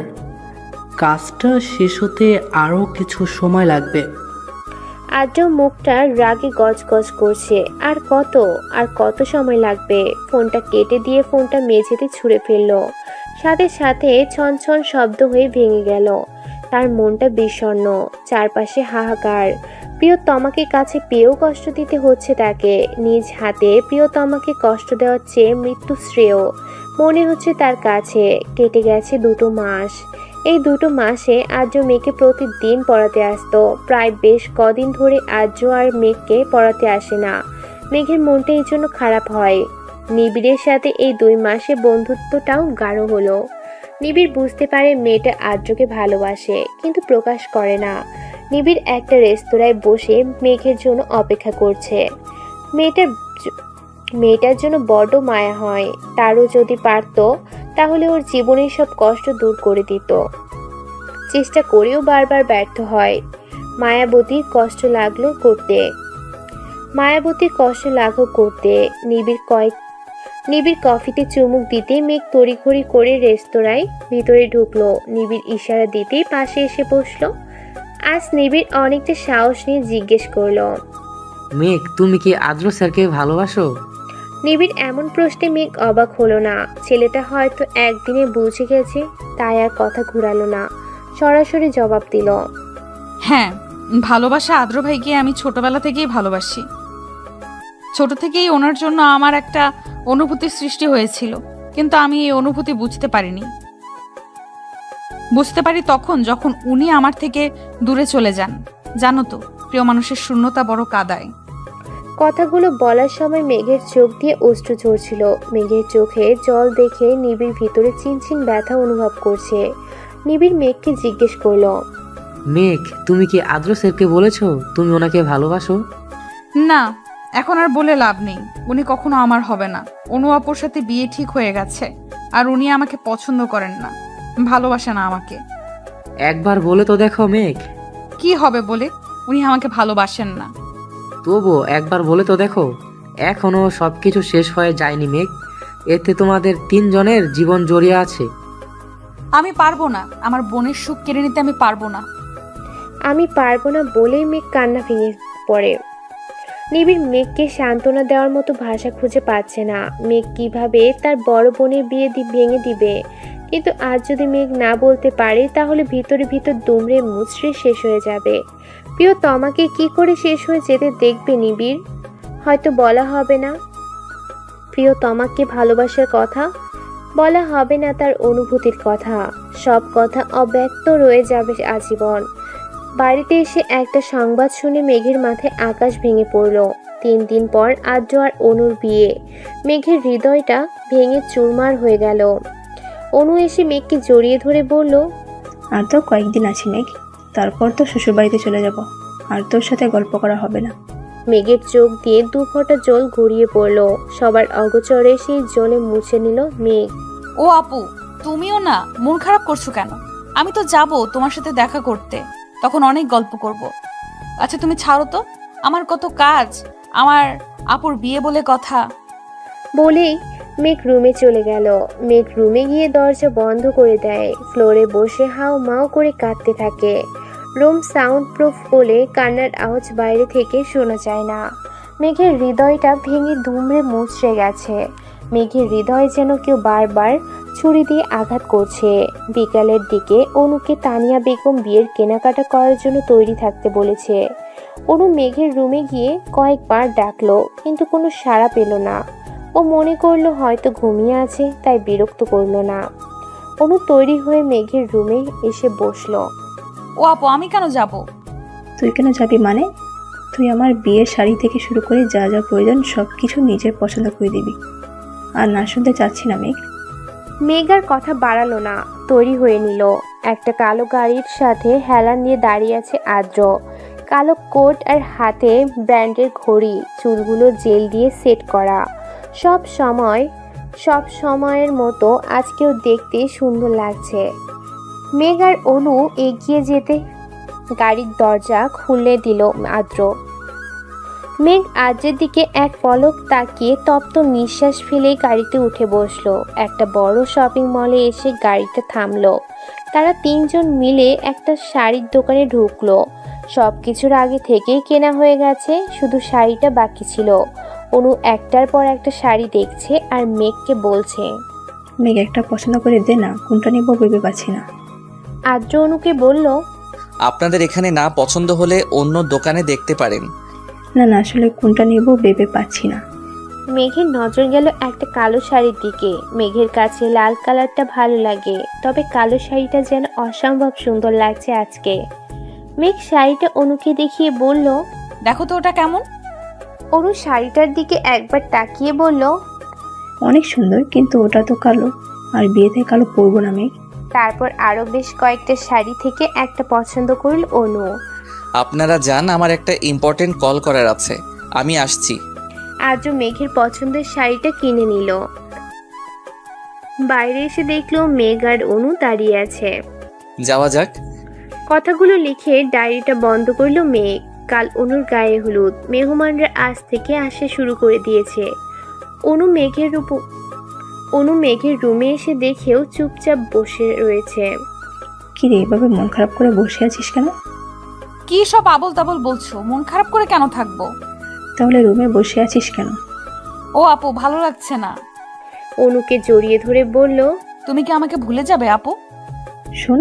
কাজটা শেষ হতে আরও কিছু সময় লাগবে। আজও মুখটা রাগে গজগজ করছে। আর কত সময় লাগবে? ফোনটা কেটে দিয়ে ফোনটা মেঝেতে ছুঁড়ে ফেললো। সাথে সাথে ছনছন শব্দ হয়ে ভেঙে গেল। তার মনটা বিষণ্ণ, চারপাশে হাহাকার। প্রিয়তমাকে কাছে পেয়েও কষ্ট দিতে হচ্ছে তাকে। নিজ হাতে প্রিয়তমাকে কষ্ট দেওয়ার চেয়ে মৃত্যু শ্রেয় মনে হচ্ছে তার কাছে। কেটে গেছে 2 মাস। এই 2 মাসে আর্য মেঘকে প্রতিদিন পড়াতে আসতো। প্রায় বেশ কদিন ধরে আর্য আর মেঘকে পড়াতে আসে না। মেঘের মনটা এই জন্য খারাপ হয়। নিবিড়ের সাথে এই 2 মাসে বন্ধুত্বটাও গাঢ় হলো। নিবিড় বুঝতে পারে মেয়েটা আর্যকে ভালোবাসে, কিন্তু প্রকাশ করে না। নিবিড় একটা রেস্তোরাঁয় বসে মেঘের জন্য অপেক্ষা করছে। মেয়েটার জন্য বড্ড মায়া হয়। তারও যদি পারত তাহলে ওর জীবনের সব কষ্ট দূর করে দিত। চেষ্টা করেও বারবার ব্যর্থ হয়। মায়াবতীর কষ্ট লাগলো করতে। নিবিড় কফিতে চুমুক দিতে মেঘ তড়িঘড়ি করে রেস্তোরাঁয় ভিতরে ঢুকলো। নিবিড় ইশারা দিতেই পাশে এসে বসলো। আজ নিবিড় অনেকটা সাহস নিয়ে জিজ্ঞেস করলো, মেঘ, তুমি কি আদ্র স্যারকে ভালোবাসো? নিবিড় এমন প্রশ্নে মেঘ অবাক হলো না। ছেলেটা হয়তো একদিনে বুঝে গেছে, তাই আর কথা ঘুরালো না, সরাসরি জবাব দিল, হ্যাঁ, ভালোবাসা আদ্র ভাইকে আমি ছোটবেলা থেকেই ভালোবাসি। ছোট থেকেই ওনার জন্য আমার একটা অনুভূতির সৃষ্টি হয়েছিল, কিন্তু আমি এই অনুভূতি বুঝতে পারি তখন যখন উনি আমার থেকে দূরে চলে যান। জানো তো, প্রিয় মানুষের শূন্যতা বড় কাদায়। কথাগুলো বলার সময় মেঘের চোখ দিয়ে অশ্রু ঝরছিল। মেঘের চোখে জল দেখে নিবিড় ভিতরে চিনচিন ব্যথা অনুভব করছে। নিবিড় মেঘকে জিজ্ঞেস করলো, মেঘ, তুমি কি আদ্র স্যারকে বলেছো তুমি ওনাকে ভালোবাসো? না, এখন আর বলে লাভ নেই। উনি কখনো আমার হবে না। অনু আপুর সাথে বিয়ে ঠিক হয়ে গেছে, আর উনি আমাকে পছন্দ করেন না, ভালোবাসে না আমাকে। একবার বলে তো দেখো মেঘ। কি হবে বলে? উনি আমাকে ভালোবাসেন না। তবুও একবার বলে তো দেখো। এখনো সবকিছু শেষ হয়ে যায়নি মেঘ। এতে তোমাদের 3 জনের জীবন জড়িয়ে আছে। আমি পারবো না, আমার বোনের সুখ কেড়ে নিতে আমি পারবো না। আমি পারবো না বলেই মেঘ কান্না ভেঙে পড়ে। নিবিড় মেঘকে সান্ত্বনা দেওয়ার মতো ভাষা খুঁজে পাচ্ছে না। মেঘ কিভাবে তার বড় বোনের বিয়ে ভেঙে দিবে? কিন্তু আজ যদি মেঘ না বলতে পারে তাহলে ভিতরে দুমড়ে মুচড়ে শেষ হয়ে যাবে। প্রিয়তমাকে কি করে শেষ হয়ে যেতে দেখবে নিবিড়? হয়তো বলা হবে না প্রিয়তমাকে ভালোবাসার কথা, বলা হবে না তার অনুভূতির কথা। সব কথা অব্যক্ত রয়ে যাবে আজীবন। বাড়িতে এসে একটা সংবাদ শুনে মেঘের মাথায় আকাশ ভেঙে পড়ল। 3 দিন পর আদ্র আর অনুর বিয়ে। মেঘের হৃদয়টা ভেঙে চুরমার হয়ে গেল। অনু এসে মেঘকে জড়িয়ে ধরে বলল, আর তো কয়েকদিন আছি মেঘ, তারপর তো শ্বশুরবাড়িতে চলে যাব। আর তোর সাথে গল্প করা হবে না। মেঘের চোখ দিয়ে দু ফোঁটা জল গড়িয়ে পড়ল। সবার অগোচরে সেই জলে মুছে নিল মেঘ। ও আপু, তুমিও না মন খারাপ করছো কেন? আমি তো যাব তোমার সাথে দেখা করতে, তখন অনেক গল্প করব। আচ্ছা তুমি ছাড়ো তো, আমার কত কাজ, আমার আপুর বিয়ে বলে কথা। বলেই মেঘ রুমে চলে গেল। মেঘ রুমে গিয়ে দরজা বন্ধ করে দেয়। ফ্লোরে বসে হাও মাও করে কাঁদতে থাকে। রুম সাউন্ড প্রুফ বলে কান্নার আওয়াজ বাইরে থেকে শোনা যায় না। মেঘের হৃদয়টা ভেঙে দুমড়ে মুচড়ে গেছে। মেঘের হৃদয় যেন কেউ বারবার ছুরি দিয়ে আঘাত করছে। বিকালের দিকে অনুকে তানিয়া বেগম বিয়ের কেনাকাটা করার জন্য তৈরি থাকতে বলেছে। অনু মেঘের রুমে গিয়ে কয়েকবার ডাকলো, কিন্তু কোনো সাড়া পেল না। ও মনে করলো হয়তো ঘুমিয়ে আছে, তাই বিরক্ত করলো না। অনু তৈরি হয়ে মেঘের রুমে এসে বসলো। ও আপু, আমি কেন যাব? তুই কেন যাবি মানে? তুই আমার বিয়ের শাড়ি থেকে শুরু করে যা যা প্রয়োজন সব কিছু নিজের পছন্দ করে দিবি। আর না শুনতে চাচ্ছি না মেঘ। মেঘ আর কথা বাড়ালো না, তৈরি হয়ে নিল। একটা কালো গাড়ির সাথে হেলান দিয়ে দাঁড়িয়ে আছে আদ্র। কালো কোট আর হাতে ব্র্যান্ডের ঘড়ি, চুলগুলো জেল দিয়ে সেট করা। সব সময়ের মতো আজকেও দেখতে সুন্দর লাগছে। মেঘ আর অনু এগিয়ে যেতে গাড়ির দরজা খুলে দিল আদ্র। মেঘ আদ্রের দিকে এক পলক তাকিয়ে তপ্ত নিঃশ্বাস ফেলে গাড়িতে উঠে বসলো। একটা বড় শপিং মলে এসে গাড়িটা থামলো। তারা তিনজন মিলে একটা শাড়ির দোকানে ঢুকলো। সব কিছুর আগে থেকেই কেনা হয়ে গেছে, শুধু শাড়িটা বাকি ছিল। অনু একটার পর একটা শাড়ি দেখছে আর মেঘকে বলছে, মেঘ একটা পছন্দ করে দে না, কোনটা নিব ভেবে পাচ্ছি না। আদ্র অনুকে বলল, আপনাদের এখানে না পছন্দ হলে অন্য দোকানে দেখতে পারেন। না না, আসলে কোনটা নিব ভেবে পাচ্ছি না। মেঘের নজর গেল একটা কালো শাড়ির দিকে। মেঘের কাছে লাল কালারটা ভালো লাগে, তবে কালো শাড়িটা যেন অসম্ভব সুন্দর লাগছে আজকে। মেঘ শাড়িটা অনুকে দেখিয়ে বলল, দেখো তো ওটা কেমন। অনু শাড়িটার দিকে একবার তাকিয়ে বলল, অনেক সুন্দর, কিন্তু ওটা তো কালো, আর বিয়েতে কালো পরবো না মেঘ। তারপর আরো বেশ কয়েকটা শাড়ি থেকে একটা পছন্দ করল অনু। আপনারা যান, আমার একটা ইম্পর্টেন্ট কল করার আছে, আমি আসছি। আজও মেঘের পছন্দের শাড়িটা কিনে নিল। বাইরে এসে দেখলো মেঘ আর অনু দাঁড়িয়ে আছে। যাওয়া যাক। কথাগুলো লিখে ডায়েরিটা বন্ধ করলো মেঘ। কাল অনুর গায়ে হলুদ, মেহমানরা আজ থেকে আসা শুরু করে দিয়েছে। অনু মেঘের রুমে এসে দেখেও চুপচাপ বসে রয়েছে। কি রে, এভাবে মন খারাপ করে বসে আছিস কেন? কি সব আবল তাবল বলছো? মন খারাপ করে কেন থাকবো? তাহলে রুমে বসে আছিস কেন? ও আপু, ভালো লাগছে না। অনুকে জড়িয়ে ধরে বলল, তুমি কি আমাকে ভুলে যাবে আপু? শোন,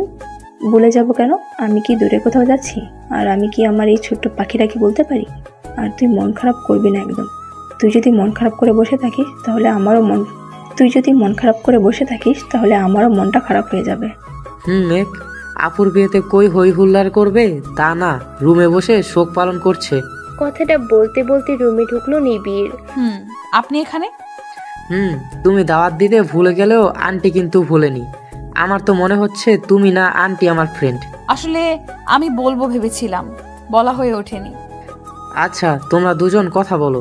ভুলে যাব কেন? আমি কি দূরে কোথাও যাচ্ছি? আর আমি কি আমার এই ছোট্ট পাখিটাকে বলতে পারি? আর তুই মন খারাপ করবি না একদম। তুই যদি মন খারাপ করে বসে থাকিস তাহলে আমারও মনটা খারাপ হয়ে যাবে। মেঘ, আপুর বিয়েতে কই হই হুল্লার করবে তা না, রুমে বসে শোক পালন করছে। কথাটা বলতে বলতে রুমে ঢুকলো নিবিড়। আপনি এখানে? তুমি দাওয়াত দিতে ভুলে গেলেও আন্টি কিন্তু ভুলেনি। আমার তো মনে হচ্ছে তুমি না আন্টি আমার ফ্রেন্ড। আসলে আমি বলবো ভেবেছিলাম, বলা হয়ে ওঠেনি। আচ্ছা, তোমরা দুজন কথা বলো,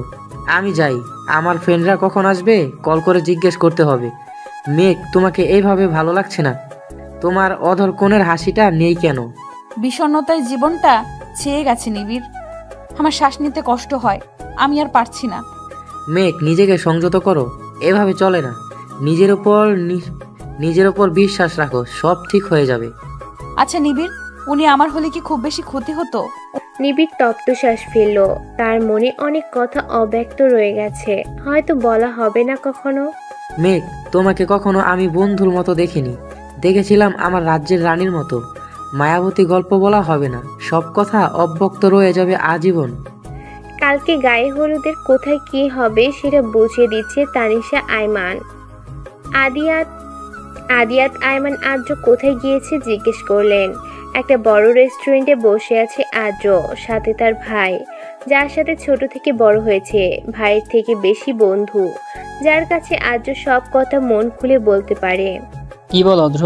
আমি যাই। আমার ফ্রেন্ডরা কখন আসবে কল করে জিজ্ঞেস করতে হবে। মেঘ, তোমাকে এইভাবে ভালো লাগছে না? তোমার অধর কোণের হাসিটা নেই কেন? বিষণ্ণতায় জীবনটা ছেয়ে গেছে নিবিড়। আমার শ্বাস নিতে কষ্ট হয়, আমি আর পারছি না। মেঘ, নিজেকে সংযত করো, এভাবে চলে না। নিজের ওপর বিশ্বাস রাখো, সব ঠিক হয়ে যাবে। আচ্ছা নিবিড়, উনি আমার হলে কি খুব বেশি ক্ষতি হতো? নিবিড় তপ্ত শ্বাস ফেলল। তার মনে অনেক কথা অব্যক্ত রয়ে গেছে, হয়তো বলা হবে না কখনো। মেঘ, তোমাকে কখনো আমি বন্ধুর মতো দেখিনি, দেখেছিলাম আমার রাজ্যের রানীর মতো। মায়াবতী গল্প বলা হবে না, সব কথা অব্যক্ত রয়ে যাবে আজীবন। কালকে গায়ে হলুদের কোথায় কি হবে সেটা বুঝিয়ে দিচ্ছে তানিশা আইমান। আদিয়াত আইমান আদ্র কোথায় গিয়েছে জিজ্ঞেস করলেন। একটা বড় রেস্টুরেন্টে বসে আছে আদ্র, সাথে তার ভাই, যার সাথে ছোট থেকে বড় হয়েছে, ভাইয়ের থেকে বেশি বন্ধু, যার কাছে আদ্র সব কথা মন খুলে বলতে পারে। কি বল অদ্র,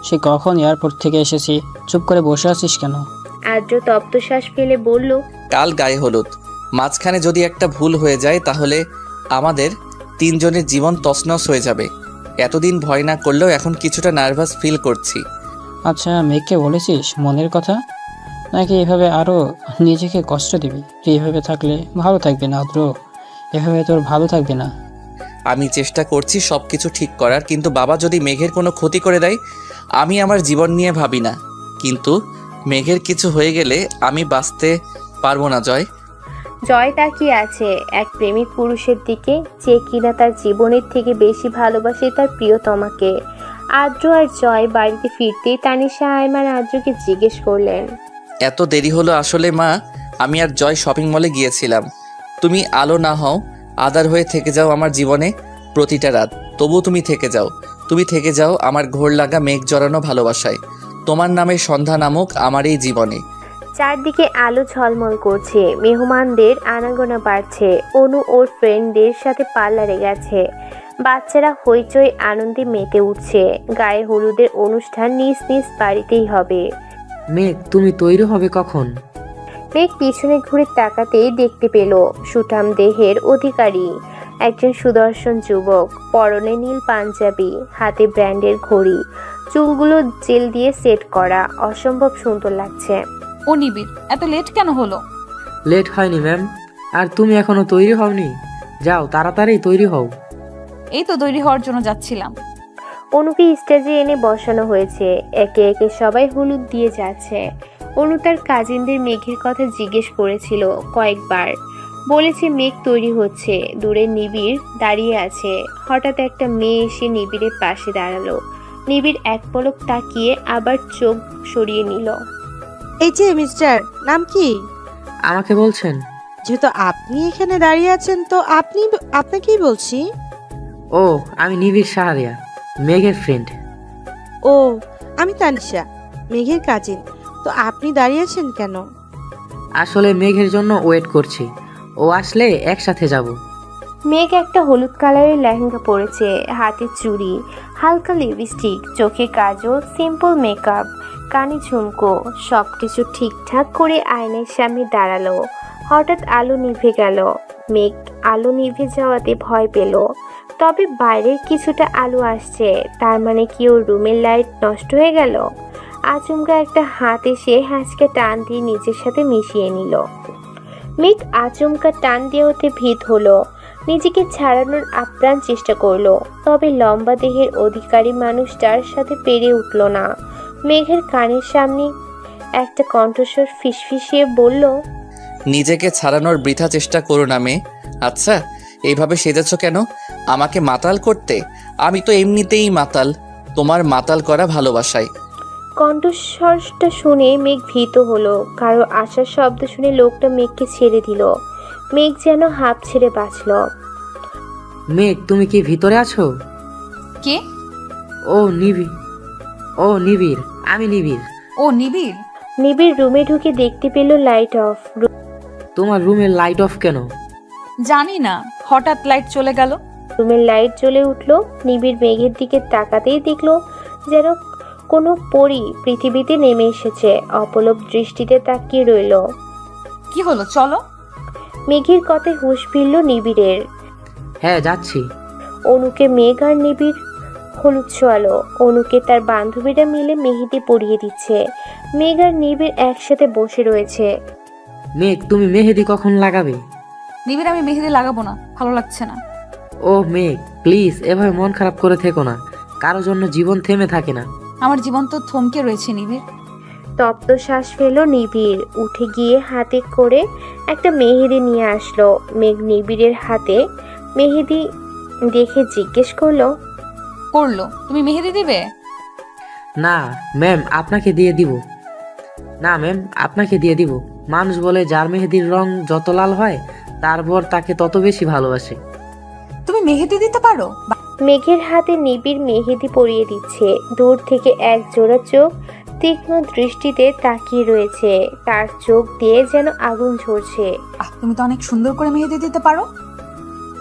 সে কখন এয়ারপোর্ট থেকে এসেছি, চুপ করে বসে আছিস কেন? আদ্র তপ্ত শ্বাস ফেলে বলল, কাল গায়ে হলুদ, মাঝখানে যদি একটা ভুল হয়ে যায় তাহলে আমাদের তিনজনের জীবন তছনছ হয়ে যাবে। এতদিন ভয় না করলেও এখন কিছুটা নার্ভাস ফিল করছি। আচ্ছা, মেঘকে বলেছিস মনের কথা, নাকি এভাবে আরও নিজেকে কষ্ট দিবি? তুই এভাবে থাকলে ভালো থাকবি না আদ্র, এভাবে তোর ভালো থাকবে না। আমি চেষ্টা করছি সব কিছু ঠিক করার, কিন্তু বাবা যদি মেঘের কোনো ক্ষতি করে দেয়, আমি আমার জীবন নিয়ে ভাবি না, কিন্তু মেঘের কিছু হয়ে গেলে আমি বাঁচতে পারবো না। জয় জয় তাকিয়ে আছে এক প্রেমিক পুরুষের দিকে, যে কিনা তার জীবনের থেকে বেশি ভালোবাসে তার প্রিয়তমাকে। আদ্র আর জয় বাড়িতে ফিরতেই তানিশা আয়মান আদ্রকে জিজ্ঞেস করলেন, এত দেরি হলো? আসলে মা, আমি আর জয় শপিং মলে গিয়েছিলাম। তুমি আলো না হও, আদার হয়ে থেকে যাও আমার জীবনে প্রতিটা রাত, তবু তুমি থেকে যাও। তুমি থেকে যাও আমার ঘোর লাগা মেঘ জড়ানো ভালোবাসায়। তোমার নামে সন্ধ্যা নামক আমার এই জীবনে। চারদিকে আলো ঝলমল করছে, মেহমানদের আনাগোনা বাড়ছে। অনু ওর ফ্রেন্ডদের সাথে পার্লারে গেছে। বাচ্চারা হইচই আনন্দে মেতে উঠছে। গায়ে হলুদের অনুষ্ঠান নিজ নিজ বাড়িতেই হবে। মেঘ, তুমি তৈরি হবে কখন? মেঘ পিছনে ঘুরে তাকাতেই দেখতে পেল সুঠাম দেহের অধিকারী একজন সুদর্শন যুবক, পরনে নীল পাঞ্জাবি, হাতে ব্র্যান্ডের ঘড়ি, চুলগুলো জেল দিয়ে সেট করা, অসম্ভব সুন্দর লাগছে। ও নিবিড়, এত লেট কেন হলো? লেট হয়নি ম্যাম। আর তুমি এখনো তৈরি হওনি? যাও তাড়াতাড়ি তৈরি হও। এই তো তৈরি হওয়ার জন্য যাচ্ছিলাম। অনুকে স্টেজে এনে বসানো হয়েছে। একে একে সবাই হলুদ দিয়ে যাচ্ছে। অনু তার কাজিনদের মেঘের কথা জিজ্ঞেস করেছিল কয়েকবার। বলেছে মেঘ তৈরি হচ্ছে। দূরে নিবিড় দাঁড়িয়ে আছে। হঠাৎ একটা মেয়ে এসে নিবিড়ের পাশে দাঁড়ালো। নিবিড় এক পলক তাকিয়ে আবার চোখ সরিয়ে নিল। এই যে মিস্টার, নাম কি? আমাকে বলছেন? যেহেতু আপনি এখানে দাঁড়িয়ে আছেন তো আপনাকেই বলছি। ও, আমি নিবিড় সাহারিয়া, মেঘের ফ্রেন্ড। ও, আমি তানিশা, মেঘের কাজিন। তো আপনি দাঁড়িয়ে আছেন কেন? আসলে মেঘের জন্য ওয়েট করছি, ও আসলে একসাথে যাব। মেঘ একটা হলুদ কালারের লেহেঙ্গা পরেছে, হাতে চুড়ি, হালকা লিপস্টিক, চোখে কাজল, সিম্পল মেকআপ, কানে ঝুমকো, সবকিছু ঠিকঠাক করে আয়নার সামনে দাঁড়ালো। হঠাৎ আলো নিভে গেল। মেঘ আলো নিভে যাওয়াতে ভয় পেল। তবে বাইরের কিছুটা আলো আসছে, তার মানে কি ওর রুমের লাইট নষ্ট হয়ে গেল? আচমকা একটা হাত এসে হ্যাঁচকে টান দিয়ে নিজের সাথে মিশিয়ে নিল। মেঘ আচমকা টান দেওয়াতে ভীত হলো। নিজেকে ছাড়ানোর আপ্রাণ চেষ্টা করলো, তবে লম্বা দেহের অধিকারী মানুষটার সাথে পেরে উঠল না। মেঘের কানের সামনে একটা কণ্ঠস্বর ফিসফিসিয়ে বলল, নিজেকে ছাড়ানোর বৃথা চেষ্টা করো না মেয়ে। আচ্ছা, এইভাবে সেজেছ কেন? আমাকে মাতাল করতে? আমি তো এমনিতেই মাতাল, তোমার মাতাল করা ভালোবাসায়। কণ্ঠস্বরটা শুনে মেঘ ভীত হলো। কারো আসার শব্দ শুনে লোকটা মেঘকে ছেড়ে দিল। মেঘ যেন হাঁপ ছেড়ে বাঁচল। মেঘ, তুমি কি ভিতরে আছো? কে? ও নিবিড়, আমি নিবিড়। ও নিবিড়। নিবিড় রুমে ঢুকে দেখতে পেল লাইট অফ। তোমার রুমের লাইট অফ কেন? জানি না, হঠাৎ লাইট চলে গেল। রুমের লাইট জ্বলে উঠল। নিবিড় মেঘের দিকে তাকাতেই দেখল যেন কোনো পরী পৃথিবীতে নেমে এসেছে। অপলক দৃষ্টিতে তাকিয়ে রইল। কি হলো, চলো। মেঘের কথায় হুঁশ ফিরল নিবিড়ের। হ্যাঁ, যাচ্ছি। অনুকে মেঘ আর নিবিড় হলুদ ছোঁয়ালো। অনুকে তার বান্ধবীরা মিলে মেহেদি পরিয়ে দিচ্ছে। মেঘ আর নিবিড় একসাথে বসে রয়েছে। মেঘ, তুমি মেহেদি কখন লাগাবে? নিবিড়, আমি মেহেদি লাগাবো না, ভালো লাগছে না। ও মেঘ, প্লিজ এভাবে মন খারাপ করে থেকো না। কারো জন্য জীবন থেমে থাকে না। আমার জীবন তো থমকে রয়েছে নিবিড়। তপ্ত শ্বাস ফেল নিবিড়। উঠে গিয়ে হাতে করে একটা মেহেদি নিয়ে আসলো। মেঘ নিবিড়ের হাতে মেহেদি দেখে জিজ্ঞেস করলো, তুমি মেহেদি দিবে? না ম্যাম, আপনাকে দিয়ে দিব। মানুষ বলে যার মেহেদির রং যত লাল হয় তার বর তাকে তত বেশি ভালোবাসে। তুমি মেহেদি দিতে পারো? মেঘের হাতে নিবিড় মেহেদি পরিয়ে দিচ্ছে। দূর থেকে এক জোড়া চোখ তীক্ষ্ণ দৃষ্টিতে তাকিয়ে রয়েছে। তার চোখ দিয়ে যেন আগুন ঝরছে। তুমি তো অনেক সুন্দর করে মেহেদি দিতে পারো।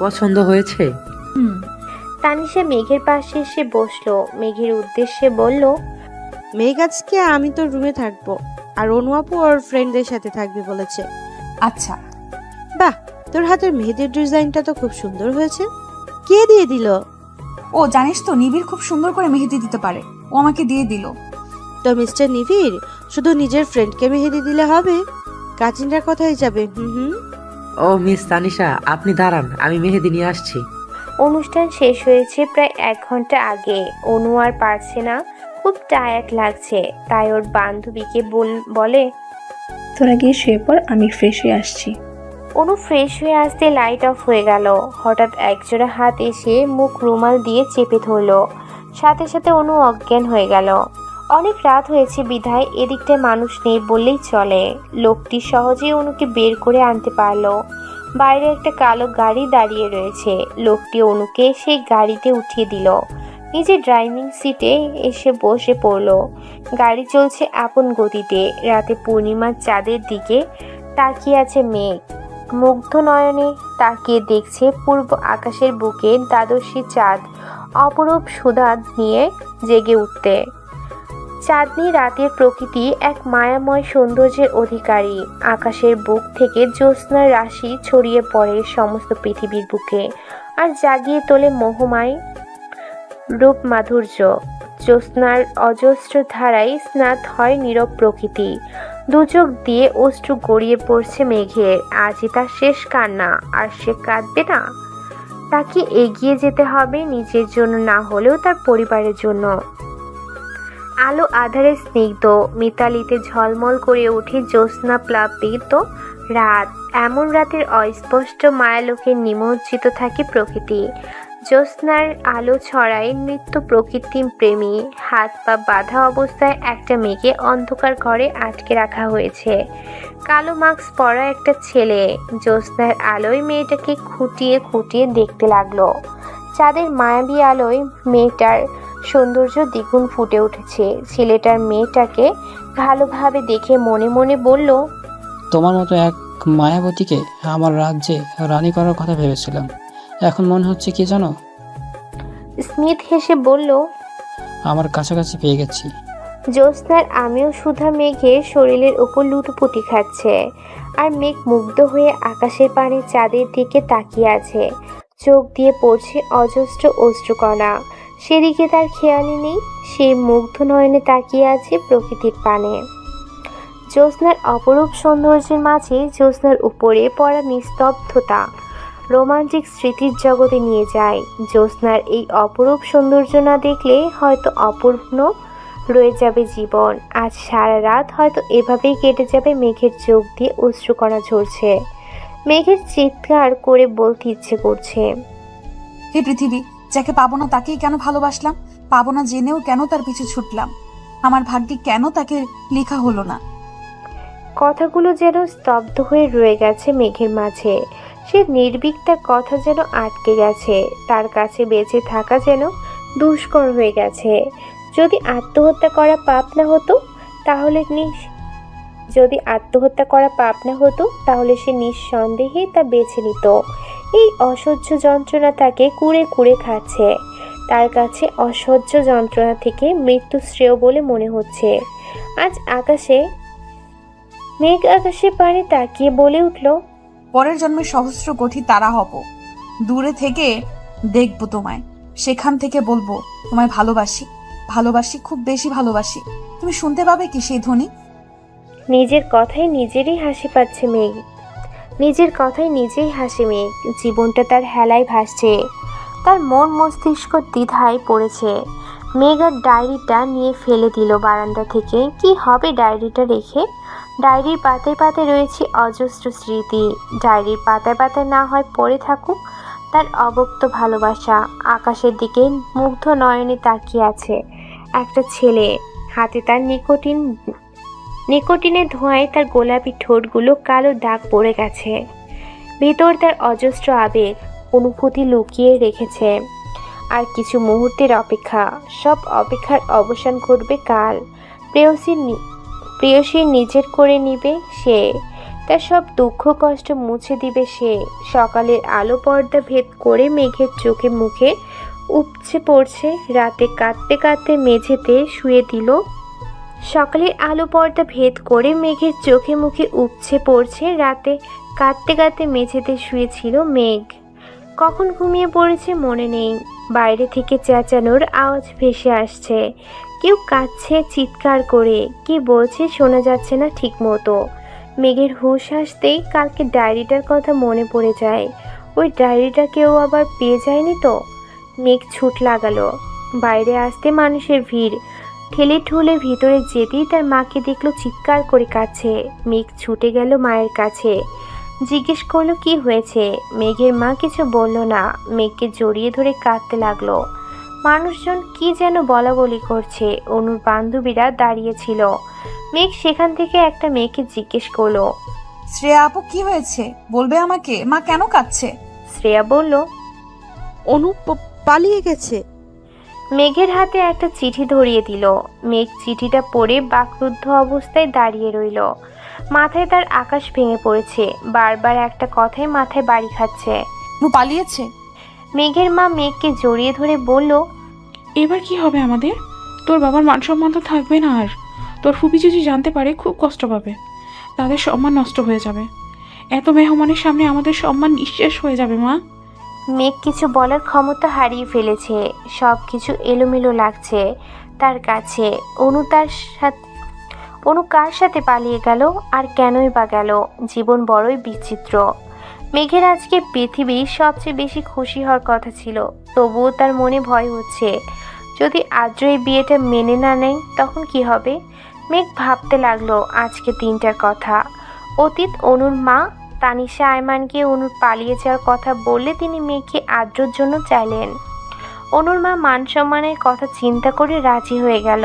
পছন্দ হয়েছে? তানিশা মেঘের পাশে এসে বসলো। মেঘের উদ্দেশ্যে বলল, মেঘ আজকে আমি তো রুমে থাকবো, আর অনু আপু ওর ফ্রেন্ডদের সাথে থাকবে বলেছে। আচ্ছা, বাহ, তোর হাতের মেহেদির ডিজাইনটা তো খুব সুন্দর হয়েছে। কে দিয়ে দিল? ও জানিস তো, নিবিড় খুব সুন্দর করে মেহেদি দিতে পারে, ও আমাকে দিয়ে দিল। তো মিস্টার নিবিড় শুধু নিজের ফ্রেন্ডকে মেহেদি দিলে হবে? কাজিনরা কোথায় যাবে? হুম। ও মিস তানিশা, আপনি দাঁড়ান, আমি মেহেদি নিয়ে আসছি। অনুষ্ঠান শেষ হয়েছে প্রায় 1 ঘন্টা আগে। অনু আর পারছে না, খুব টায়ার্ড লাগছে। তাই ওর বান্ধবীকে বলে, তোরা গিয়ে শুয়ে পড়, আমি ফ্রেশ হয়ে আসছি। অনু ফ্রেশ হয়ে আসতে লাইট অফ হয়ে গেল। হঠাৎ একজোড়া হাত এসে মুখ রুমাল দিয়ে চেপে ধরলো। সাথে সাথে অনু অজ্ঞান হয়ে গেল। অনেক রাত হয়েছে বিধায় এদিকটায় মানুষ নেই বললেই চলে। লোকটি সহজেই অনুকে বের করে আনতে পারলো। বাইরে একটা কালো গাড়ি দাঁড়িয়ে রয়েছে। লোকটি অনুকে সেই গাড়িতে উঠিয়ে দিল। নিজে ড্রাইভিং সিটে এসে বসে পড়লো। গাড়ি চলছে আপন গতিতে। রাতে পূর্ণিমার চাঁদের দিকে তাকিয়ে আছে মেঘ। মুগ্ধ নয়নে তাকিয়ে দেখছে পূর্ব আকাশের বুকে দ্বাদশী চাঁদ অপরূপ সুধাদ নিয়ে জেগে উঠতে। চাঁদনি রাতের প্রকৃতি এক মায়াময় সৌন্দর্যের অধিকারী। আকাশের বুক থেকে জ্যোৎস্নার রাশি ছড়িয়ে পড়ে সমস্ত পৃথিবীর বুকে আর জাগিয়ে তোলে মোহময় রূপ মাধুর্য। জ্যোৎস্নার অজস্র ধারায় স্নাত হয় নীরব প্রকৃতি। দুচোখ দিয়ে অশ্রু গড়িয়ে পড়ছে মেঘের। আজই তার শেষ কান্না, আর সে কাঁদবে না। তাকে এগিয়ে যেতে হবে, নিজের জন্য না হলেও তার পরিবারের জন্য। আলো আধারে স্নিগ্ধ মিতালিতে ঝলমল করে ওঠে জ্যোৎস্না প্লাবিত রাত। এমন রাতের অস্পষ্ট মায়ালোকে নিমজ্জিত থাকে প্রকৃতি। জ্যোৎস্নার আলো ছড়ায় নৃত্য প্রকৃতি প্রেমী। হাত পা বাঁধা অবস্থায় একটা মেয়েকে অন্ধকার ঘরে আটকে রাখা হয়েছে। কালো মাস্ক পরা একটা ছেলে জ্যোৎস্নার আলোয় মেয়েটাকে খুঁটিয়ে খুঁটিয়ে দেখতে লাগলো। চাঁদের মায়াবী আলোয় মেয়েটার সৌন্দর্য দ্বিগুণ ফুটে উঠেছে। ছেলেটার মেয়েটাকে ভালোভাবে দেখে মনে মনে বলল, তোমার মতো এক মায়াবতীকে আমার রাজ্যে রানী করার কথা ভেবেছিলাম। এখন মনে হচ্ছে কি জানো? স্মিথ হেসে বলল, আমার কাছাকাছি পেয়ে গেছি। জ্যোৎস্নার আমিও সুধা মেঘের শরীরের ওপর লুটোপুটি খাচ্ছে। আর মেঘ মুগ্ধ হয়ে আকাশের পানে চাঁদের দিকে তাকিয়ে আছে। চোখ দিয়ে পড়ছে অজস্র অশ্রুকণা। সেদিকে তার খেয়ালই নেই। সে মুগ্ধ নয়নে তাকিয়ে আছে প্রকৃতির পানে। জ্যোৎস্নার অপরূপ সৌন্দর্যের মাঝে জ্যোৎস্নার উপরে পড়া নিস্তব্ধতা রোমান্টিক স্মৃতির জগতে নিয়ে যায়। জ্যোৎস্নার এই অপরূপ সৌন্দর্য না দেখলে হয়তো অপূর্ণ রয়ে যাবে জীবন। আজ সারা রাত হয়তো এভাবেই কেটে যাবে। মেঘের চোখ দিয়ে অশ্রুকণা ঝরছে। মেঘের চিৎকার করে বলতে ইচ্ছে করছে, হে পৃথিবী, যাকে পাবো না তাকেই কেন ভালোবাসলাম? পাবো না জেনেও কেন তার পিছু ছুটলাম? আমার ভাগ্যে কেন তাকে লেখা হলো না? কথাগুলো যেন স্তব্ধ হয়ে রয়ে গেছে মেঘের মাঝে। সে নির্বিকটা কথা যেন আটকে গেছে। তার কাছে বেঁচে থাকা যেন দুষ্কর হয়ে গেছে। যদি আত্মহত্যা করা পাপ না হতো তাহলে সে নিঃসন্দেহে তা বেছে নিত। এই অসহ্য যন্ত্রণা তাকে কুড়ে কুড়ে খাচ্ছে। তার কাছে অসহ্য যন্ত্রণা থেকে মৃত্যু শ্রেয় বলে মনে হচ্ছে। আজ মেঘ আকাশে পানে তাকিয়ে বলে উঠল, পরের জন্মে সহস্র কোটি তারা হব, দূরে থেকে দেখবো তোমায়, সেখান থেকে বলবো তোমায় ভালোবাসি, ভালোবাসি, খুব বেশি ভালোবাসি। তুমি শুনতে পাবে কি সেই ধ্বনি? নিজের কথায় নিজেরই হাসি পাচ্ছে মেঘ। নিজের কথায় নিজেই হাসে মেঘ। জীবনটা তার হেলায় ভাসছে। তার মন মস্তিষ্ক দ্বিধায় পড়েছে। মেঘ আর ডায়েরিটা নিয়ে ফেলে দিল বারান্দা থেকে। কি হবে ডায়েরিটা রেখে? ডায়েরির পাতায় পাতায় রয়েছে অজস্র স্মৃতি। ডায়েরির পাতায় পাতায় না হয় পড়ে থাকুক তার অব্যক্ত ভালোবাসা। আকাশের দিকে মুগ্ধ নয়নে তাকিয়ে আছে একটা ছেলে। হাতে তার নিকোটিনের ধোঁয়ায় তার গোলাপি ঠোঁটগুলো কালো দাগ পড়ে গেছে। ভিতর তার অজস্র আবেগ অনুভূতি লুকিয়ে রেখেছে। আর কিছু মুহূর্তের অপেক্ষা। সব অপেক্ষার অবসান ঘটবে কাল। প্রেয়সী নিজের করে নিবে সে। তার সব দুঃখ কষ্ট মুছে দিবে সে। সকালের আলো পর্দা ভেদ করে মেঘের চোখে মুখে উপচে পড়ছে। রাতে কাঁদতে কাঁদতে মেঝেতে শুয়ে দিল সকালের আলো পর্দা ভেদ করে মেঘের চোখে মুখে উপচে পড়ছে। রাতে কাঁদতে কাঁদতে মেঝেতে শুয়েছিল মেঘ। কখন ঘুমিয়ে পড়েছে মনে নেই। বাইরে থেকে চেঁচানোর আওয়াজ ভেসে আসছে। কেউ কাঁদছে চিৎকার করে, কি বলছে শোনা যাচ্ছে না ঠিক মতো। মেঘের হুঁশ আসতেই কালকে ডায়েরিটার কথা মনে পড়ে যায়। ওই ডায়েরিটা কেউ আবার পেয়ে যায়নি তো? মেঘ ছুট লাগালো। বাইরে আসতে মানুষের ভিড়। ঠেলে ঠুলে ভিতরে যেতেই তার মাকে দেখলো চিৎকার করে কাঁদছে। মেঘ ছুটে গেল মায়ের কাছে, জিজ্ঞেস করলো কি হয়েছে। মেঘের মা কিছু বলল না, মেঘকে জড়িয়ে ধরে কাঁদতে লাগলো। মানুষজন কি যেন বলা বলি করছে। অনুর বান্ধবীরা দাঁড়িয়েছিল। মেঘ সেখান থেকে একটা মেয়েকে জিজ্ঞেস করলো, শ্রেয়া আপু কি হয়েছে বলবে আমাকে? মা কেন কাঁদছে? শ্রেয়া বলল, অনু পালিয়ে গেছে। মেঘের হাতে একটা চিঠি ধরিয়ে দিল। মেঘ চিঠিটা পড়ে বাকরুদ্ধ অবস্থায় দাঁড়িয়ে রইল। মাথায় তার আকাশ ভেঙে পড়েছে। বারবার একটা কথাই মাথায় বাড়ি খাচ্ছে। অনু পালিয়েছে। মেঘের মা মেঘকে জড়িয়ে ধরে বলল, এবার কি হবে আমাদের? তোর বাবার মান সম্মান তো থাকবে না আর। তোর ফুপি যদি জানতে পারে খুব কষ্ট পাবে। তাদের সম্মান নষ্ট হয়ে যাবে। এত মেহমানের সামনে আমাদের সম্মান নিঃশেষ হয়ে যাবে মা। মেঘ কিছু বলার ক্ষমতা হারিয়ে ফেলেছে। সব কিছু এলোমেলো লাগছে তার কাছে। অনু কার সাথে পালিয়ে গেল আর কেনই বা গেল? জীবন বড়ই বিচিত্র। মেঘের আজকে পৃথিবীর সবচেয়ে বেশি খুশি হওয়ার কথা ছিল, তবুও তার মনে ভয় হচ্ছে। যদি আদ্র এই বিয়েটা মেনে না নেয় তখন কি হবে? মেঘ ভাবতে লাগলো আজকে দিনটার কথা। অতীত অনুর মা তানিশা আয়মানকে অনুর পালিয়ে যাওয়ার কথা বললে তিনি মেঘকে আদ্রর জন্য চাইলেন। অনুর মা মান সম্মানের কথা চিন্তা করে রাজি হয়ে গেল।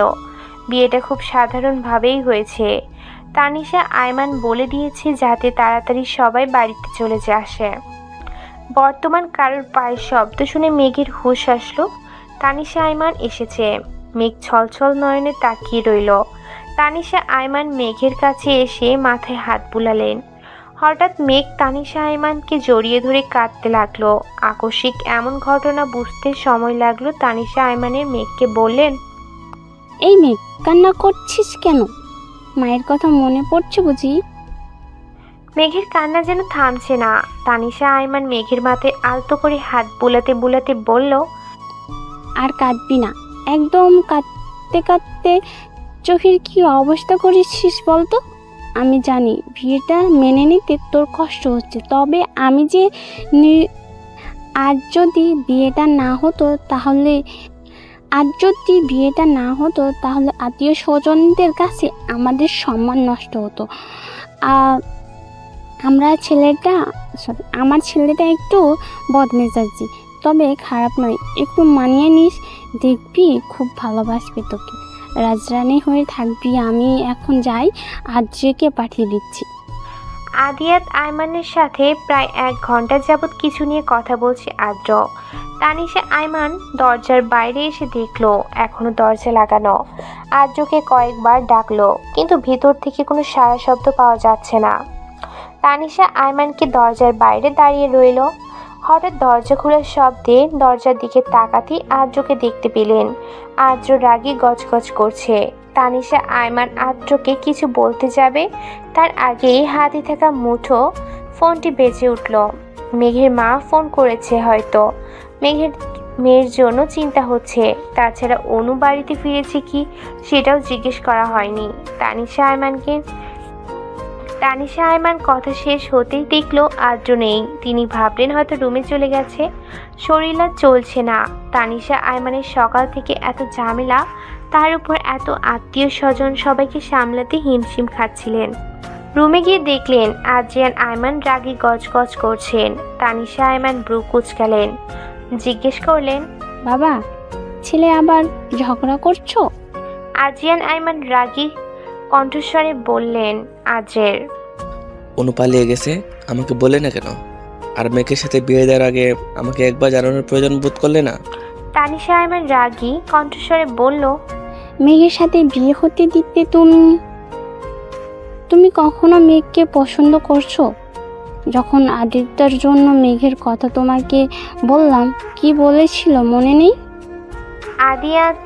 বিয়েটা খুব সাধারণভাবেই হয়েছে। তানিশা আয়মান বলে দিয়েছে যাতে তাড়াতাড়ি সবাই বাড়িতে চলে আসে। বর্তমান কারোর পায়ের শব্দ শুনে মেঘের হুঁশ আসলো। তানিশা আয়মান এসেছে। মেঘ ছলছল নয়নে তাকিয়ে রইল। তানিশা আয়মান মেঘের কাছে এসে মাথায় হাত বুলালেন। হঠাৎ মেঘ তানিশা আয়মানকে জড়িয়ে ধরে কাঁদতে লাগলো। আকস্মিক এমন ঘটনা বুঝতে সময় লাগলো। তানিশা আয়মানের মেঘকে বললেন, এই মেঘ, কান্না করছিস কেন? মায়ের কথা মনে পড়ছে বুঝি? মেঘের কান্না যেন থামছে না। তানিশা আয়মান মেঘের মাথায় আলতো করে হাত বুলাতে বুলাতে বলল, আর কাঁদবি না, একদম কাঁদতে কাঁদতে চোখের কি অবস্থা করেছিস বলতো? আমি জানি বিয়েটা মেনে নিতে তোর কষ্ট হচ্ছে, তবে আমি যে আর যদি বিয়েটা না হতো তাহলে আত্মীয় স্বজনদের কাছে আমাদের সম্মান নষ্ট হতো। আমার ছেলেটা একটু বদমেজাজি, তবে খারাপ নয়। একটু মানিয়ে নিস, দেখবি খুব ভালোবাসবে তোকে। রাজরানী হয়ে থাকবি। আমি এখন যাই, আদ্রিকে পাঠিয়ে দিচ্ছি। আদিয়াত আয়মানের সাথে প্রায় 1 ঘন্টা যাবৎ কিছু নিয়ে কথা বলছে আদ্র। তানিশা আয়মান দরজার বাইরে এসে দেখলো এখনো দরজা লাগানো। আদ্রকে কয়েকবার ডাকলো, কিন্তু ভিতর থেকে কোনো সাড়া শব্দ পাওয়া যাচ্ছে না। তানিশা আয়মানকে দরজার বাইরে দাঁড়িয়ে রইল। হঠাৎ দরজা খোলার শব্দে দরজার দিকে তাকাতেই আদ্রকে দেখতে পেলেন। আদ্র রাগী গজগজ করছে। তানিশা আয়মান আদ্রকে কিছু বলতে যাবে, তার আগেই হাতে থাকা মুঠো ফোনটি বেজে উঠল। মেঘের মা ফোন করেছে হয়তো। মেয়ের জন্য চিন্তা হচ্ছে। তাছাড়া অনু বাড়িতে ফিরেছে কি সেটাও জিজ্ঞেস করা হয়নি। তানিশা আয়মান কথা শেষ হতেই দেখলো আদ্র নেই। তিনি ভাবলেন হয়তো রুমে চলে গেছে। শরীর আর চলছে না। তানিশা আয়মানের সকাল থেকে এত ঝামেলা, তার উপর এত আত্মীয় স্বজন, সবাইকে সামলাতে হিমশিম খাচ্ছিলেন। রুমে গিয়ে দেখলেন আদ্রিয়ান আয়মান রাগী গজগজ করছেন। তানিশা আয়মান ব্রু কুঁচকালেন, জিজ্ঞেস করলেন, বাবা, ছেলে আবার ঝগড়া করছো? আদ্রিয়ান আয়মান রাগী কণ্ঠস্বরে বললেন, আজের অনু পালিয়ে গেছে, আমাকে বলে না কেন? আর মেয়েকের সাথে বিয়ে দেওয়ার আগে আমাকে একবার জানানোর প্রয়োজন বোধ করলে না? তানিশা আয়মান রাগী কণ্ঠস্বরে বলল, মেঘের সাথে বিয়ে হতে দিতে তুমি কখনো মেঘকে পছন্দ করছো? যখন আদিত্যর জন্য মেঘের কথা তোমাকে বললাম, কি বলেছিল মনে নেই? আদিয়াত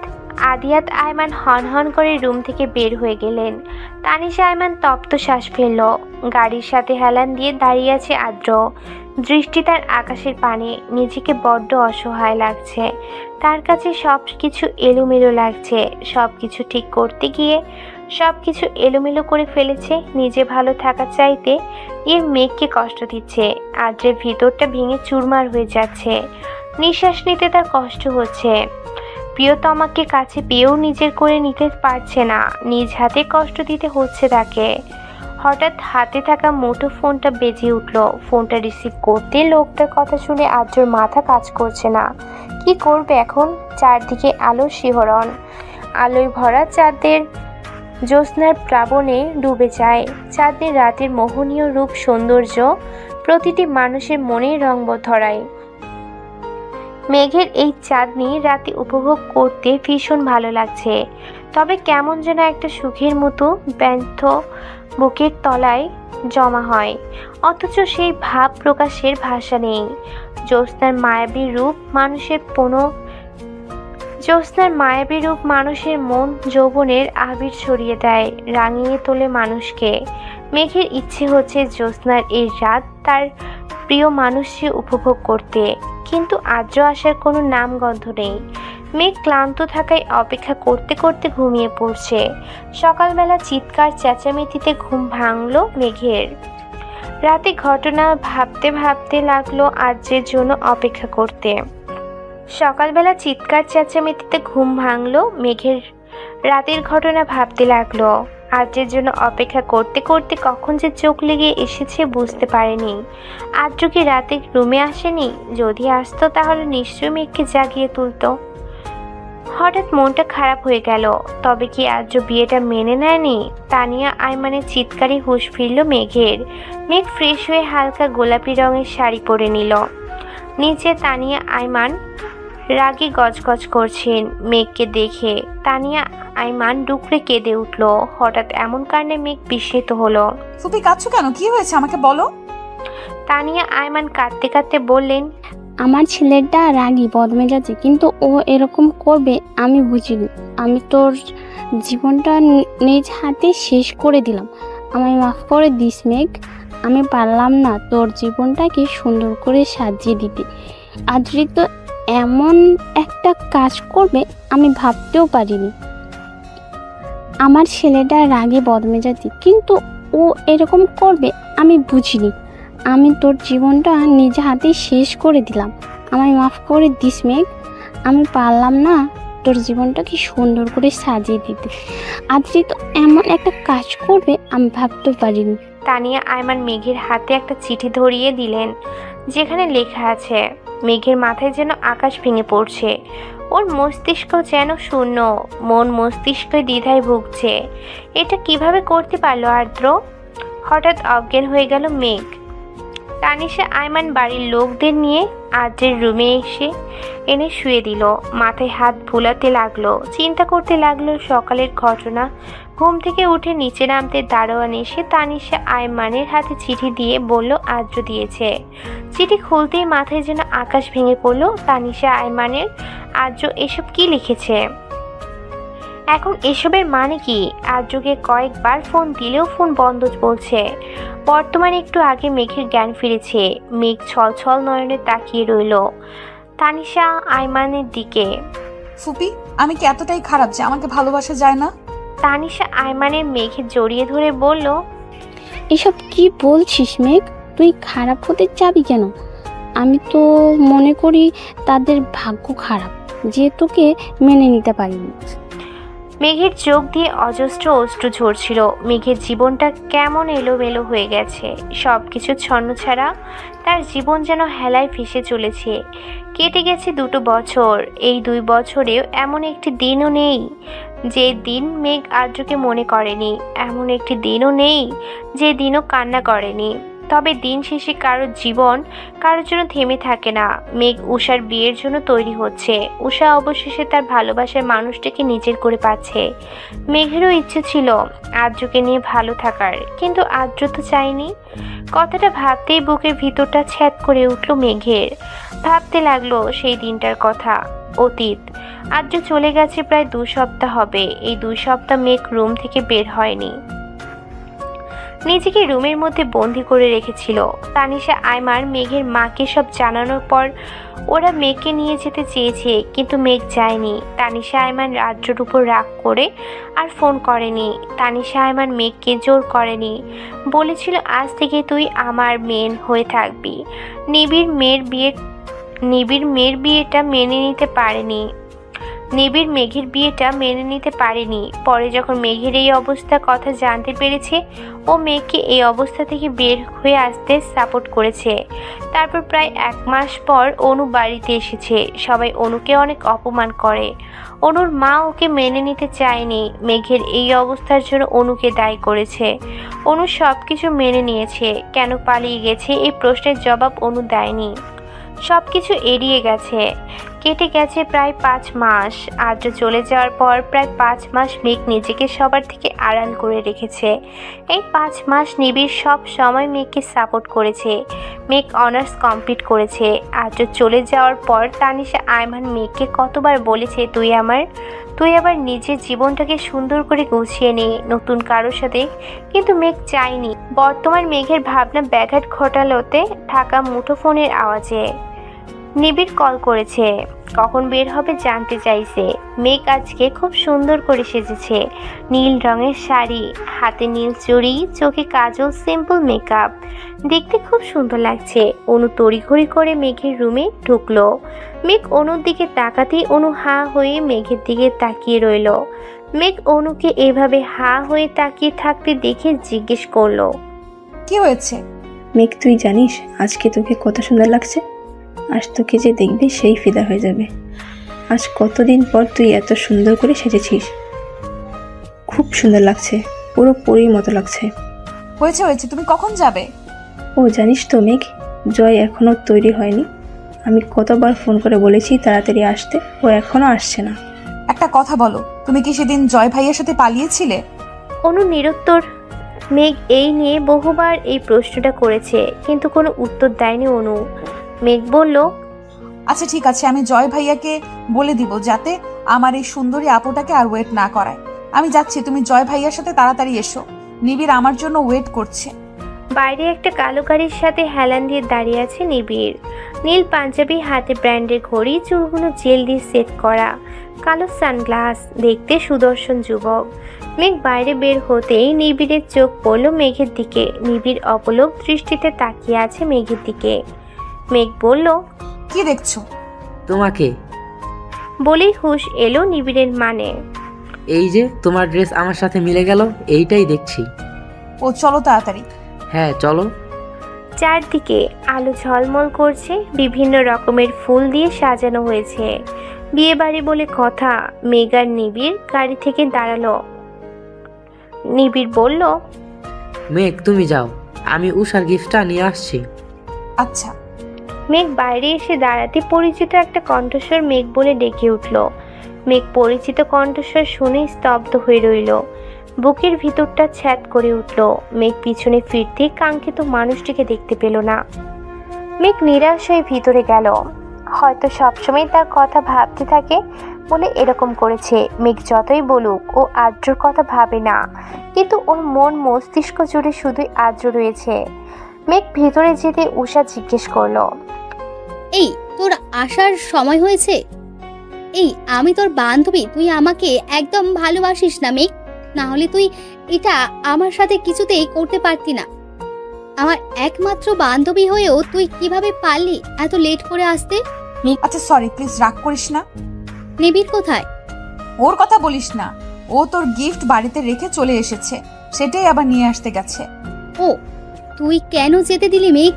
আদিয়াত আয়মান হন করে রুম থেকে বের হয়ে গেলেন। তানিশা আয়মান তপ্ত শ্বাস ফেলল। গাড়ির সাথে হেলান দিয়ে দাঁড়িয়ে আছে আদ্র। দৃষ্টি তার আকাশের পানে। নিজেকে বড্ড অসহায় লাগছে। তার কাছে সব কিছু এলোমেলো লাগছে। সব কিছু ঠিক করতে গিয়ে সব কিছু এলোমেলো করে ফেলেছে। নিজে ভালো থাকা চাইতে মেঘকে কষ্ট দিচ্ছে। আদ্রের ভিতরটা ভেঙে চুরমার হয়ে যাচ্ছে। নিঃশ্বাস নিতে তার কষ্ট হচ্ছে। প্রিয়তমাকে কাছে পেয়েও নিজের করে নিতে পারছে না। নিজ হাতে কষ্ট দিতে হচ্ছে তাকে। হঠাৎ হাতে থাকা মুঠো ফোনটা বেজে উঠল। ফোনটা রিসিভ করতে লোকটার কথা শুনে আদ্রর মাথা কাজ করছে না। কি করবে এখন? চারদিকে আলোর শিহরণ। আলোয় ভরা চাঁদের জ্যোৎস্নার প্লাবনে ডুবে যায়। চাঁদের রাতের মোহনীয় রূপ সৌন্দর্য প্রতিটি মানুষের মনে রঙ ধরায়। মেঘের এই চাঁদনি রাতে উপভোগ করতে ভীষণ ভালো লাগছে। তবে কেমন যেন একটা সুখের মতো ব্যর্থ বুকের তলায় জমা হয়। অথচ সেই ভাব প্রকাশের ভাষা নেই। জ্যোৎস্নার মায়াবী রূপ মানুষের মন যৌবনের আবির ছড়িয়ে দেয়, রাঙিয়ে তোলে মানুষকে। মেঘের ইচ্ছে হচ্ছে জ্যোৎস্নার এই রাত তার প্রিয় মানুষকে উপভোগ করতে, কিন্তু আদ্র আসার কোনো নামগন্ধ নেই। মেঘ ক্লান্ত থাকায় অপেক্ষা করতে করতে ঘুমিয়ে পড়ছে। সকালবেলা চিৎকার চেঁচামেচিতে ঘুম ভাঙল মেঘের। রাতে ঘটনা ভাবতে ভাবতে লাগলো আদ্রের জন্য অপেক্ষা করতে। সকালবেলা চিৎকার চেঁচামেচিতে ঘুম ভাঙল মেঘের। রাতের ঘটনা ভাবতে লাগলো আদ্রের জন্য অপেক্ষা করতে করতে কখন যে চোখ লেগে এসেছে বুঝতে পারেনি। আদ্র কি রাতে রুমে আসেনি? যদি আসতো তাহলে নিশ্চয়ই মেঘকে জাগিয়ে তুলতো। হঠাৎ মনটা খারাপ হয়ে গেল। তবে কি আদ্র বিয়েটা মেনে নেয়নি? তানিয়া আয়মানের চিৎকারে হুঁশ ফিরল মেঘের। মেঘ ফ্রেশ হয়ে হালকা গোলাপি রঙের শাড়ি পরে নিল। নিচে তানিয়া আয়মান রাগে গজগজ করছেন মেঘকে দেখে। তানিয়া আয়মান ডুকরে কেঁদে উঠল। হঠাৎ এমন কারণে মেঘ বিস্মিত হলো। ফুপি কাঁদছো কেন? কি হয়েছে আমাকে বলো। তানিয়া আয়মান কাঁদতে কাঁদতে বললেন, আমার ছেলেটা রাগী বদমেজাজি, কিন্তু ও এরকম করবে আমি বুঝিনি। আমি তোর জীবনটা নিজ হাতে শেষ করে দিলাম। আমায় মাফ করে দিস মেঘ। আমি পারলাম না তোর জীবনটাকে সুন্দর করে সাজিয়ে দিতে। আদ্রিত এমন একটা কাজ করবে আমি ভাবতেও পারিনি। আমার ছেলেটা রাগে বদমেজাজি, কিন্তু ও এরকম করবে আমি বুঝিনি। আমি তোর জীবনটা নিজে হাতে শেষ করে দিলাম। আমায় মাফ করে দিস মেঘ। আমি পারলাম না তোর জীবনটাকে সুন্দর করে সাজিয়ে দিতে। আদ্রিত এমন একটা কাজ করবে আমি ভাবতেও পারিনি। তানিয়া আয়মান মেঘের হাতে একটা চিঠি ধরিয়ে দিলেন, যেখানে লেখা আছে। মেঘের মাথায় যেন আকাশ ভেঙে পড়ছে। ওর মস্তিষ্ক যেন শূন্য। মন মস্তিষ্ক দ্বিধায় ভুগছে। এটা কিভাবে করতে পারলো আদ্র? হঠাৎ অজ্ঞান হয়ে গেল মেঘ। তানিশা আয়মান বাড়ির লোকদের নিয়ে আদ্রের রুমে এনে শুয়ে দিল। মাথায় হাত ভুলাতে লাগলো। চিন্তা করতে লাগলো সকালের ঘটনা। ঘুম থেকে উঠে নিচে নামতে দারোয়ান এসে তানিশা আয়মানের হাতে চিঠি দিয়ে বলল আদ্র দিয়েছে। চিঠি খুলতেই মাথায় যেন আকাশ ভেঙে পড়লো তানিশা আয়মানের। আদ্র এসব কি লিখেছে? এখন এসবের মানে কি? আদ্রকে কয়েকবার ফোন দিলেও ফোন বন্ধ বলছে। বর্তমানে একটু আগে মেঘের জ্ঞান ফিরেছে। মেঘ ছলছল নয়নে তাকিয়ে রইল তানিশা আয়মানের দিকে। ফুপি আমি কি এতটাই খারাপ যে আমাকে ভালোবাসা যায় না? তানিশা আয়মানের মেঘে জড়িয়ে ধরে বলল, এসব কি বলছিস মেঘ? তুই খারাপ হতে চাবি কেন? আমি তো মনে করি তাদের ভাগ্য খারাপ যে তোকে মেনে নিতে পারিনি। মেঘের চোখ দিয়ে অজস্র অশ্রু ঝরছিল। মেঘের জীবনটা কেমন এলোমেলো হয়ে গেছে। সব কিছু ছন্নছাড়া। তার জীবন যেন হেলায় ভেসে চলেছে। কেটে গেছে 2 বছর। এই 2 বছরেও এমন একটি দিনও নেই যে দিন মেঘ আদ্রকে মনে করেনি। এমন একটি দিনও নেই যে দিনও কান্না করেনি। তবে দিন শেষে কারোর জীবন কারোর জন্য থেমে থাকে না। মেঘ উষার বিয়ের জন্য তৈরি হচ্ছে। উষা অবশেষে তার ভালোবাসার মানুষটাকে নিজের করে পাচ্ছে। মেঘেরও ইচ্ছে ছিল আদ্রকে নিয়ে ভালো থাকার, কিন্তু আদ্র তো চায়নি। কথাটা ভাবতেই বুকের ভিতরটা ছ্যাদ করে উঠল মেঘের। ভাবতে লাগলো সেই দিনটার কথা। অতীত। আদ্র চলে গেছে প্রায় 2 সপ্তাহ হবে। এই 2 সপ্তাহ মেঘ রুম থেকে বের হয়নি, নিজেকে রুমের মধ্যে বন্দি করে রেখেছিল। তানিশা আইমার মেঘের মাকে সব জানানোর পর ওরা মেঘকে নিয়ে যেতে চেয়েছে, কিন্তু মেঘ যায়নি। তানিশা আইমান আদ্রর উপর রাগ করে আর ফোন করেনি। তানিশা আইমান মেঘকে জোর করেনি, বলেছিল আজ থেকে তুই আমার মেন হয়ে থাকবি। নিবিড় মেয়ের বিয়েটা মেনে নিতে পারেনি। নিবিড় মেঘের বিয়েটা মেনে নিতে পারেনি। পরে যখন মেঘের এই অবস্থার কথা জানতে পেরেছে, ও মেঘকে এই অবস্থা থেকে বের হয়ে আসতে সাপোর্ট করেছে। তারপর প্রায় 1 মাস পর অনু বাড়িতে এসেছে। সবাই অনুকে অনেক অপমান করে। অনুর মা ওকে মেনে নিতে চায়নি। মেঘের এই অবস্থার জন্য অনুকে দায়ী করেছে। অনু সব কিছু মেনে নিয়েছে। কেন পালিয়ে গেছে এই প্রশ্নের জবাব অনু দেয়নি। সব কিছু এড়িয়ে গেছে। কেটে গেছে প্রায় 5 মাস। আদ্র চলে যাওয়ার পর প্রায় 5 মাস মেঘ নিজেকে সবার থেকে আড়াল করে রেখেছে। এই 5 মাস নিবিড় সব সময় মেঘকে সাপোর্ট করেছে। মেঘ অনার্স কমপ্লিট করেছে। আদ্র চলে যাওয়ার পর তানিশা আইমান মেঘকে কতবার বলেছে তুই আবার নিজের জীবনটাকে সুন্দর করে গুছিয়ে নে নতুন কারোর সাথে, কিন্তু মেঘ চায়নি। বর্তমান মেঘের ভাবনা ব্যাঘাত ঘটালোতে থাকা মুঠোফোনের আওয়াজে। নিবিড় কল করেছে, কখন বের হবে জানতে চাইছে। মেঘ আজকে খুব সুন্দর করে সেজেছে। নীল রঙের শাড়ি, হাতে নীল চুড়ি, চোখে কাজল, সিম্পল মেকআপ, দেখতে খুব সুন্দর লাগছে। অনু তড়িঘড়ি করে মেঘের রুমে ঢুকলো। মেঘ অনুর দিকে তাকাতেই অনু হা হয়ে মেঘের দিকে তাকিয়ে রইল। মেঘ অনুকে এভাবে হা হয়ে তাকিয়ে থাকতে দেখে জিজ্ঞেস করলো, কি হয়েছে? মেঘ, তুই জানিস আজকে তোকে কত সুন্দর লাগছে? আজ তোকে যে দেখবে সেই ফিদা হয়ে যাবে। আজ কতদিন পর তুই এত সুন্দর করে সেজেছিস, খুব সুন্দর লাগছে, পুরো পরীর মতো লাগছে। হয়েছে, তুমি কখন যাবে? ও জানিস তো মেঘ, জয় এখনো তৈরি হয়নি। আমি কতবার ফোন করে বলেছি তাড়াতাড়ি আসতে, ও এখনো আসছে না। একটা কথা বলো, তুমি কি সেদিন জয় ভাইয়ের সাথে পালিয়েছিলে? অনু নিরুত্তর। মেঘ এই নিয়ে বহুবার এই প্রশ্নটা করেছে, কিন্তু কোনো উত্তর দেয়নি অনু। মেঘ বলল, আচ্ছা ঠিক আছে, আমি জয় ভাইয়াকে বলে দিব যাতে আমার এই সুন্দরী আপুটাকে আর ওয়েট না করায়। আমি যাচ্ছি, তুমি জয় ভাইয়ার সাথে তাড়াতাড়ি এসো। নিবিড় আমার জন্য ওয়েট করছে। বাইরে একটা কালো গাড়ির সাথে হেলান দিয়ে দাঁড়িয়ে আছে নিবিড়। নীল পাঞ্জাবি, হাতে ব্র্যান্ডের ঘড়ি, চুলগুলো জেল দিয়ে সেট করা, কালো সানগ্লাস, দেখতে সুদর্শন যুবক। মেঘ বাইরে বের হতেই নিবিড়ের চোখ পড়ল মেঘের দিকে। নিবিড় অপলক দৃষ্টিতে তাকিয়ে আছে মেঘের দিকে। মেঘ বলল, কি দেখছো? তোমাকে। বলেই হুঁশ এলো নিবিড়ের মানে। এই যে তোমার ড্রেস আমার সাথে মিলে গেল, এইটাই দেখছি। ও চলো তাড়াতাড়ি। হ্যাঁ চলো। চারদিকে আলো ঝলমল করছে, বিভিন্ন রকমের ফুল দিয়ে সাজানো হয়েছে। বিয়ে বাড়ি বলে কথা। মেঘ আর নিবিড় গাড়ি থেকে দাঁড়ালো। নিবিড় বলল, মেঘ তুমি যাও, আমি উষার গিফটটা নিয়ে আসছি। আচ্ছা। মেঘ বাইরে এসে দাঁড়াতে পরিচিত একটা কণ্ঠস্বর মেঘ বলে ডেকে উঠল। মেঘ পরিচিত কণ্ঠস্বর শুনে স্তব্ধ হয়ে রইল। বুকের ভিতরটা ছ্যাদ করে উঠল। মেঘ পিছনে ফিরতে কাঙ্ক্ষিত মানুষটিকে দেখতে পেল না। মেঘ নিরাশ হয়ে ভিতরে গেল। হয়তো সবসময় তার কথা ভাবতে থাকে বলে এরকম করেছে। মেঘ যতই বলুক ও আদ্রর কথা ভাবে না, কিন্তু ওর মন মস্তিষ্ক জুড়ে শুধুই আদ্র রয়েছে। মেঘ ভিতরে যেতে উষা জিজ্ঞেস করলো, এই তোর আসার সময় হয়েছে? এই আমি তোর বান্ধবী, তুই আমাকে একদম ভালোবাসিস না মেঘ? না হলে তুই এটা আমার সাথে কিছুতেই করতে পারতি না। আমার একমাত্র বান্ধবী হয়েও তুই কিভাবে পারলি এত লেট করে আসতে? আচ্ছা সরি, প্লিজ রাগ করিস না। নিবিড় কোথায়? ওর কথা বলিস না। ও তোর গিফট বাড়িতে রেখে চলে এসেছে, সেটাই আবার নিয়ে আসতে গেছে। ও তুই কেন যেতে দিলি মেঘ?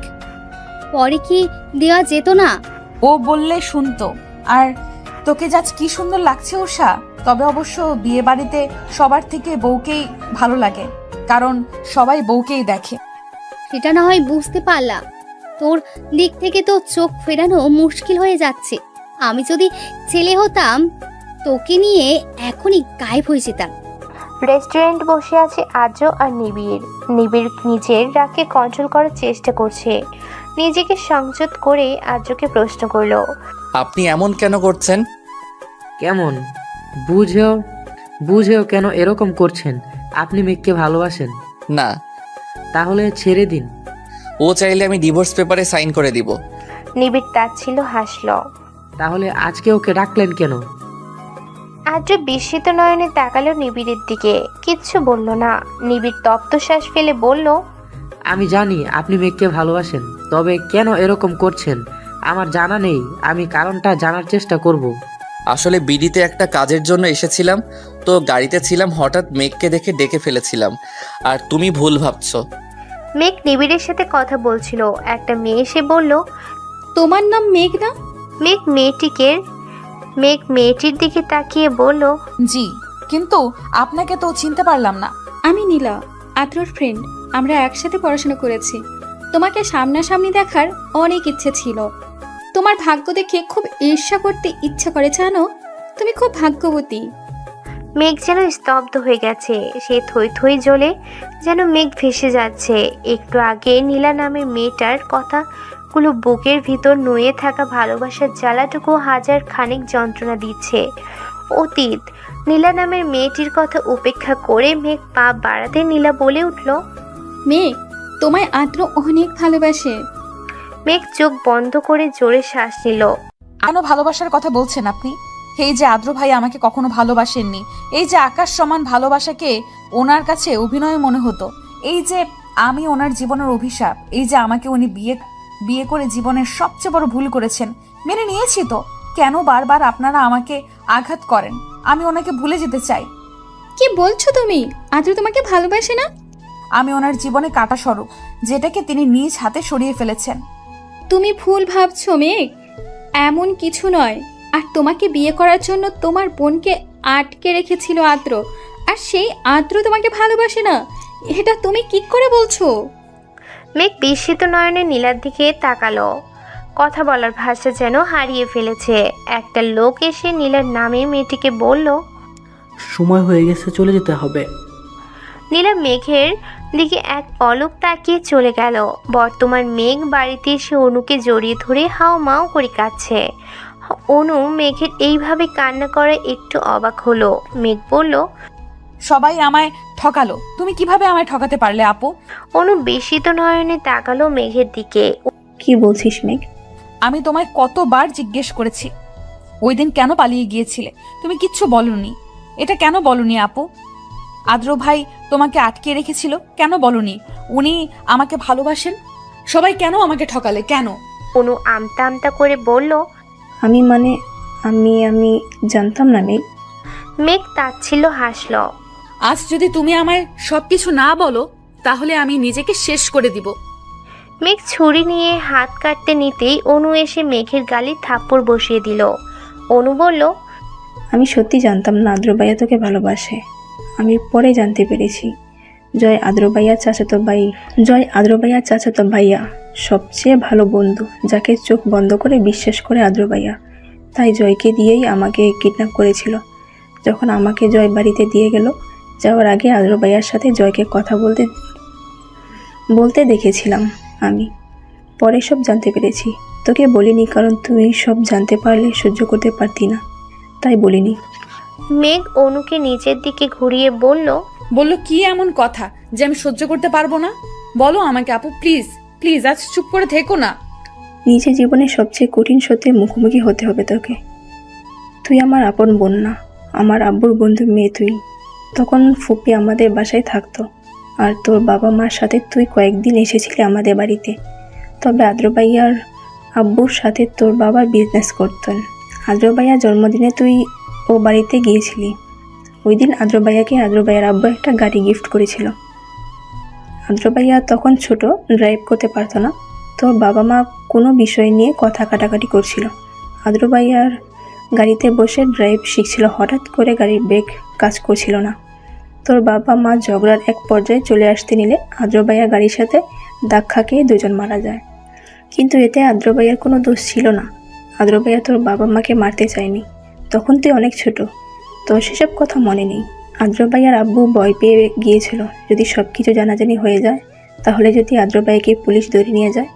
পরে কি দেওয়া যেত না? ও বললে শুনতো। আর তোকে আজ কি সুন্দর লাগছে উষা। তবে অবশ্য বিয়ে বাড়িতে সবার থেকে বউকেই ভালো লাগে, কারণ সবাই বউকেই দেখে। সেটা না হয় বুঝতে পারলাম, তোর দিক থেকে তো চোখ ফেরানো মুশকিল হয়ে যাচ্ছে। আমি যদি ছেলে হতাম তোকে নিয়ে এখনই গায়েব হয়ে যেতাম। রেস্টুরেন্ট বসে আছে আদ্র আর নিবিড়। নিবিড় নিজের রাগকে কন্ট্রোল করার চেষ্টা করছে। নিজেকে সংযত করে আদ্রকে প্রশ্ন করলো, আপনি এমন কেন করছেন? কেমন? বুঝেও বুঝেও কেন এরকম করছেন? আপনি মেঘকে ভালোবাসেন? না, তাহলে ছেড়ে দিন। ও চাইলে আমি ডিভোর্স পেপারে সাইন করে দিব। নিবিড় তাচ্ছিল হাসল। তাহলে আজকে ওকে ডাকলেন কেন? আদ্র বিস্মিত নয়নে তাকালো নিবিড়ের দিকে, কিচ্ছু বলল না। নিবিড় তপ্ত শ্বাস ফেলে বলল, আমি জানি আপনি মেঘকে ভালোবাসেন, তবে কেন এরকম করছেন আমার জানা নেই। আমি কারণটা জানার চেষ্টা করব। আসলে বিডিতে একটা কাজের জন্য এসেছিলাম, তো গাড়িতে ছিলাম, হঠাৎ মেঘকে দেখে ডেকে ফেলেছিলাম। আর তুমি ভুল ভাবছো। মেঘ নিবিড়ের সাথে কথা বলছিল। একটা মেয়ে এসে বলল, তোমার নাম মেঘ না? মেঘ মেয়েটির দিকে তাকিয়ে বলল, জি, কিন্তু আপনাকে তো চিনতে পারলাম না। আমি নীলা, আদ্রর ফ্রেন্ড। আমরা একসাথে পড়াশোনা করেছি। তোমাকে সামনাসামনি দেখার অনেক ইচ্ছে ছিল। তোমার ভাগ্য দেখে খুব ঈর্ষা করতে ইচ্ছা করে, জানো? তুমি খুব ভাগ্যবতী। মেঘ যেন স্তব্ধ হয়ে গেছে। সে থই থই জ্বলে যেন মেঘ ভেসে যাচ্ছে। একটু আগে নীলা নামের মেয়েটার কথাগুলো বুকের ভিতর নুয়ে থাকা ভালোবাসার জ্বালাটুকু হাজার খানিক যন্ত্রণা দিচ্ছে। অতীত। নীলা নামের মেয়েটির কথা উপেক্ষা করে মেঘ পা বাড়াতে নীলা বলে উঠল, মেঘ, তোমায় আদ্র অনেক ভালোবাসে। মেঘ চোখ বন্ধ করে জোরে শ্বাস নিল। কেন ভালোবাসার কথা বলছেন আপনি? এই যে আদ্র ভাই আমাকে কখনো ভালোবাসেননি, এই যে আকাশ সমান ভালোবাসাকে ওনার কাছে অভিনয় মনে হতো, এই যে আমি ওনার জীবনের অভিশাপ, এই যে আমাকে উনি বিয়ে করে জীবনের সবচেয়ে বড় ভুল করেছেন, মেনে নিয়েছি তো। কেন বারবার আপনারা আমাকে আঘাত করেন? আমি ওনাকে ভুলে যেতে চাই। কি বলছো তুমি? আদ্র তোমাকে ভালোবাসে না? আমি ওনার জীবনে কাটা স্বরূপ, যেটাকে তিনি নিজ হাতে সরিয়ে ফেলেছেন। তুমি ভুল ভাবছো মেঘ, এমন কিছু নয়। আর তোমাকে বিয়ে করার জন্য তোমার বোনকে আটকে রেখেছিল আদ্র, আর সেই আদ্র তোমাকে ভালোবাসে না, এটা তুমি কি করে বলছো? মেঘ বিস্মিত নয়নে নীলার দিকে তাকালো। কথা বলার ভাষা যেন হারিয়ে ফেলেছে। একটা লোক এসে নীলার নামে মেয়েটিকে বলল, সময় হয়ে গেছে, চলে যেতে হবে। নীলা মেঘের দিকে এক পলক তাকিয়ে চলে গেল। বর্তমান মেঘ বাড়িতে এসে অনুকে জড়িয়ে ধরে হাও মাও করে কাঁদছে। অনু মেঘের এইভাবে কান্না করে একটু অবাক হলো। মেঘ বলল, সবাই আমায় ঠকালো, তুমি কিভাবে আমায় ঠকাতে পারলে আপু? অনু বিস্মিত নয়নে তাকালো মেঘের দিকে। কি বলছিস মেঘ? আমি তোমায় কতবার জিজ্ঞেস করেছি ওই দিন কেন পালিয়ে গিয়েছিলে, তুমি কিচ্ছু বলনি। এটা কেন বলনি আপু? আদ্র ভাই তোমাকে আটকে রেখেছিল, কেন বলনি উনি আমাকে ভালোবাসেন? সবাই কেন আমাকে ঠকালে, কেন? অনু আমতা আমতা করে বলল, আমি আমি জানতাম না মেঘ। মেঘ তাচ্ছিল হাসল। আজ যদি তুমি আমায় সবকিছু না বলো, তাহলে আমি নিজেকে শেষ করে দিব। মেঘ ছুরি নিয়ে হাত কাটতে নিতেই অনু এসে মেঘের গালে থাপ্পড় বসিয়ে দিল। অনু বলল, আমি সত্যি জানতাম না আদ্র ভাইয়া তোকে ভালোবাসে। আমি পরে জানতে পেরেছি। জয় আদ্র ভাইয়ার চাচাতো ভাইয়া, সবচেয়ে ভালো বন্ধু, যাকে চোখ বন্ধ করে বিশ্বাস করে আদ্র ভাইয়া। তাই জয়কে দিয়েই আমাকে কিডন্যাপ করেছিল। যখন আমাকে জয় বাড়িতে দিয়ে গেল, যাওয়ার আগে আদ্র ভাইয়ার সাথে জয়কে কথা বলতে দেখেছিলাম আমি। পরে সব জানতে পেরেছি। তোকে বলিনি, কারণ তুই সব জানতে পারলে সহ্য করতে পারতি না, তাই বলিনি। মেঘ অনুকে নিচের দিকে ঘুরিয়ে বলল, কি এমন কথা যে আমি সহ্য করতে পারবো না? বলো আমাকে আপু, প্লিজ প্লিজ, আজ চুপ করে থেকো না। নিজের জীবনে সবচেয়ে কঠিন সত্যের মুখোমুখি হতে হবে তোকে। তুই আমার আপন বোন না, আমার আব্বুর বন্ধু মেয়ে তুই। তখন ফুপি আমাদের বাসায় থাকতো, আর তোর বাবা মার সাথে তুই কয়েকদিন এসেছিলি আমাদের বাড়িতে। তবে আদ্র ভাইয়ার আব্বুর সাথে তোর বাবা বিজনেস করতেন। আদ্র ভাইয়ার জন্মদিনে তুই ও বাড়িতে গিয়েছিলি। ওই দিন আদ্র ভাইয়াকে আদ্র ভাইয়ার আব্বু একটা গাড়ি গিফট করেছিল। আদ্র ভাইয়া তখন ছোট, ড্রাইভ করতে পারতো না। তোর বাবা মা কোনো বিষয় নিয়ে কথা কাটাকাটি করছিল। আদ্র ভাইয়ার গাড়িতে বসে ড্রাইভ শিখছিল। হঠাৎ করে গাড়ির ব্রেক কাজ করছিল না। তোর বাবা মা ঝগড়ার এক পর্যায়ে চলে আসতে নিলে আদ্র ভাইয়া গাড়ির সাথে ধাক্কা খেয়ে দুজন মারা যায়। কিন্তু এতে আদ্র ভাইয়ার কোনো দোষ ছিল না। আদ্র ভাইয়া তোর বাবা মাকে মারতে চায়নি। তখন তুই অনেক ছোট, তোর সেসব কথা মনে নেই। আদ্র ভাইয়ার আব্বু ভয় পেয়ে গিয়েছিল যদি সব কিছু জানাজানি হয়ে যায়, তাহলে যদি আদ্র ভাইয়াকে পুলিশ ধরে নিয়ে যায়।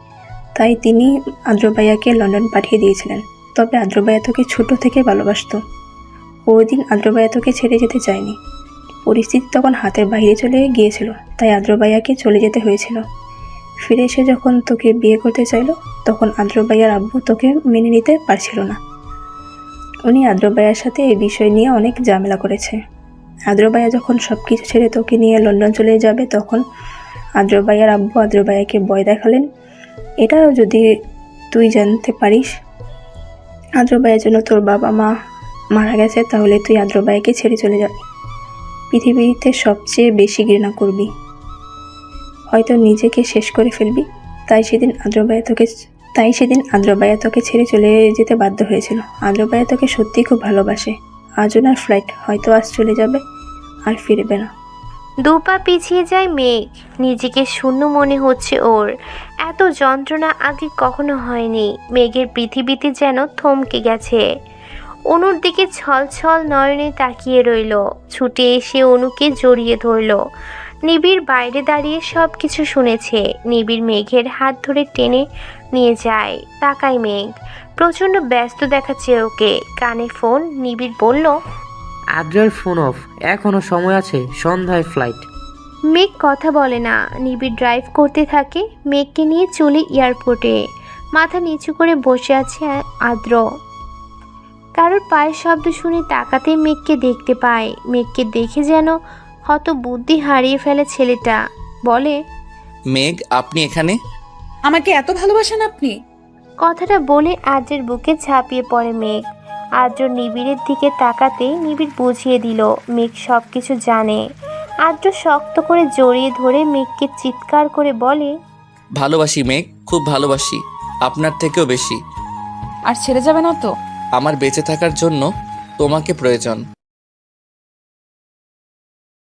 তাই তিনি আদ্র ভাইয়াকে লন্ডন পাঠিয়ে দিয়েছিলেন। তবে আদ্র ভাইয়া তোকে ছোট থেকে ভালোবাসতো। ওই দিন আদ্রবায়া তোকে ছেড়ে যেতে চায়নি। পরিস্থিতি তখন হাতের বাইরে চলে গিয়েছিল, তাই আদ্রবায়াকে চলে যেতে হয়েছিল। ফিরে এসে যখন তোকে বিয়ে করতে চাইলো, তখন আদ্রবাইয়ার আব্বু তোকে মেনে নিতে পারছিল না। উনি আদ্রবাইয়ার সাথে এই বিষয় নিয়ে অনেক ঝামেলা করেছে। আদ্রবাইয়া যখন সব কিছু ছেড়ে তোকে নিয়ে লন্ডন চলে যাবে, তখন আদ্রবাইয়ার আব্বু আদ্রবাইয়াকে ভয় দেখালেন, এটাও যদি তুই জানতে পারিস আদ্রবাইয়ের জন্য তোর বাবা মা মারা গেছে, তাহলে তুই আদ্রবাইয়াকে ছেড়ে চলে যাবি। পৃথিবীতে সবচেয়ে বেশি ঘৃণা করবি, হয়তো নিজেকে শেষ করে ফেলবি। তাই সেদিন আদ্রবাইয়া তোকে ছেড়ে চলে যেতে বাধ্য হয়েছিল। আদ্রবাইয়া তোকে সত্যিই খুব ভালোবাসে। আজ ওনার ফ্লাইট, হয়তো আজ চলে যাবে আর ফিরবে না। দুপা পিছিয়ে যায় মেঘ। নিজেকে শূন্য মনে হচ্ছে ওর। এত যন্ত্রণা আগে কখনো হয়নি। মেঘের পৃথিবীতে যেন থমকে গেছে। অনুর দিকে ছল ছল নয়নে তাকিয়ে রইল। ছুটে এসে অনুকে জড়িয়ে ধরল। নিবিড় বাইরে দাঁড়িয়ে সব কিছু শুনেছে। নিবিড় মেঘের হাত ধরে টেনে নিয়ে যায়। তাকায় মেঘ, প্রচণ্ড ব্যস্ত দেখাচ্ছে ওকে। কানে ফোন। নিবিড় বলল, আদ্রের ফোন অফ, এখনো সময় আছে, সন্ধ্যায় ফ্লাইট। মেঘ কথা বলে না। নিবিড় ড্রাইভ করতে থাকে। মেঘকে নিয়ে চলে এয়ারপোর্টে। মাথা নিচু করে বসে আছে আদ্র। কারোর পায়ের শব্দ শুনে তাকাতেই মেঘকে দেখতে পায়। মেঘকে দেখে যেন হত বুদ্ধি হারিয়ে ফেলে ছেলেটা। বলে, মেঘ, আপনি এখানে? আমাকে এত ভালোবাসেন আপনি? কথাটা বলে আদ্রের বুকে ঝাঁপিয়ে পড়ে মেঘ। আদ্র নিবিড়ের দিকে তাকাতেই নিবিড় বুঝিয়ে দিল মেঘ সব কিছু জানে। আদ্র শক্ত করে জড়িয়ে ধরে মেঘকে চিৎকার করে বলে, ভালোবাসি মেঘ, খুব ভালোবাসি, আপনার থেকেও বেশি। আর ছেড়ে যাবে না তো? আমার বেঁচে থাকার জন্য তোমাকে প্রয়োজন।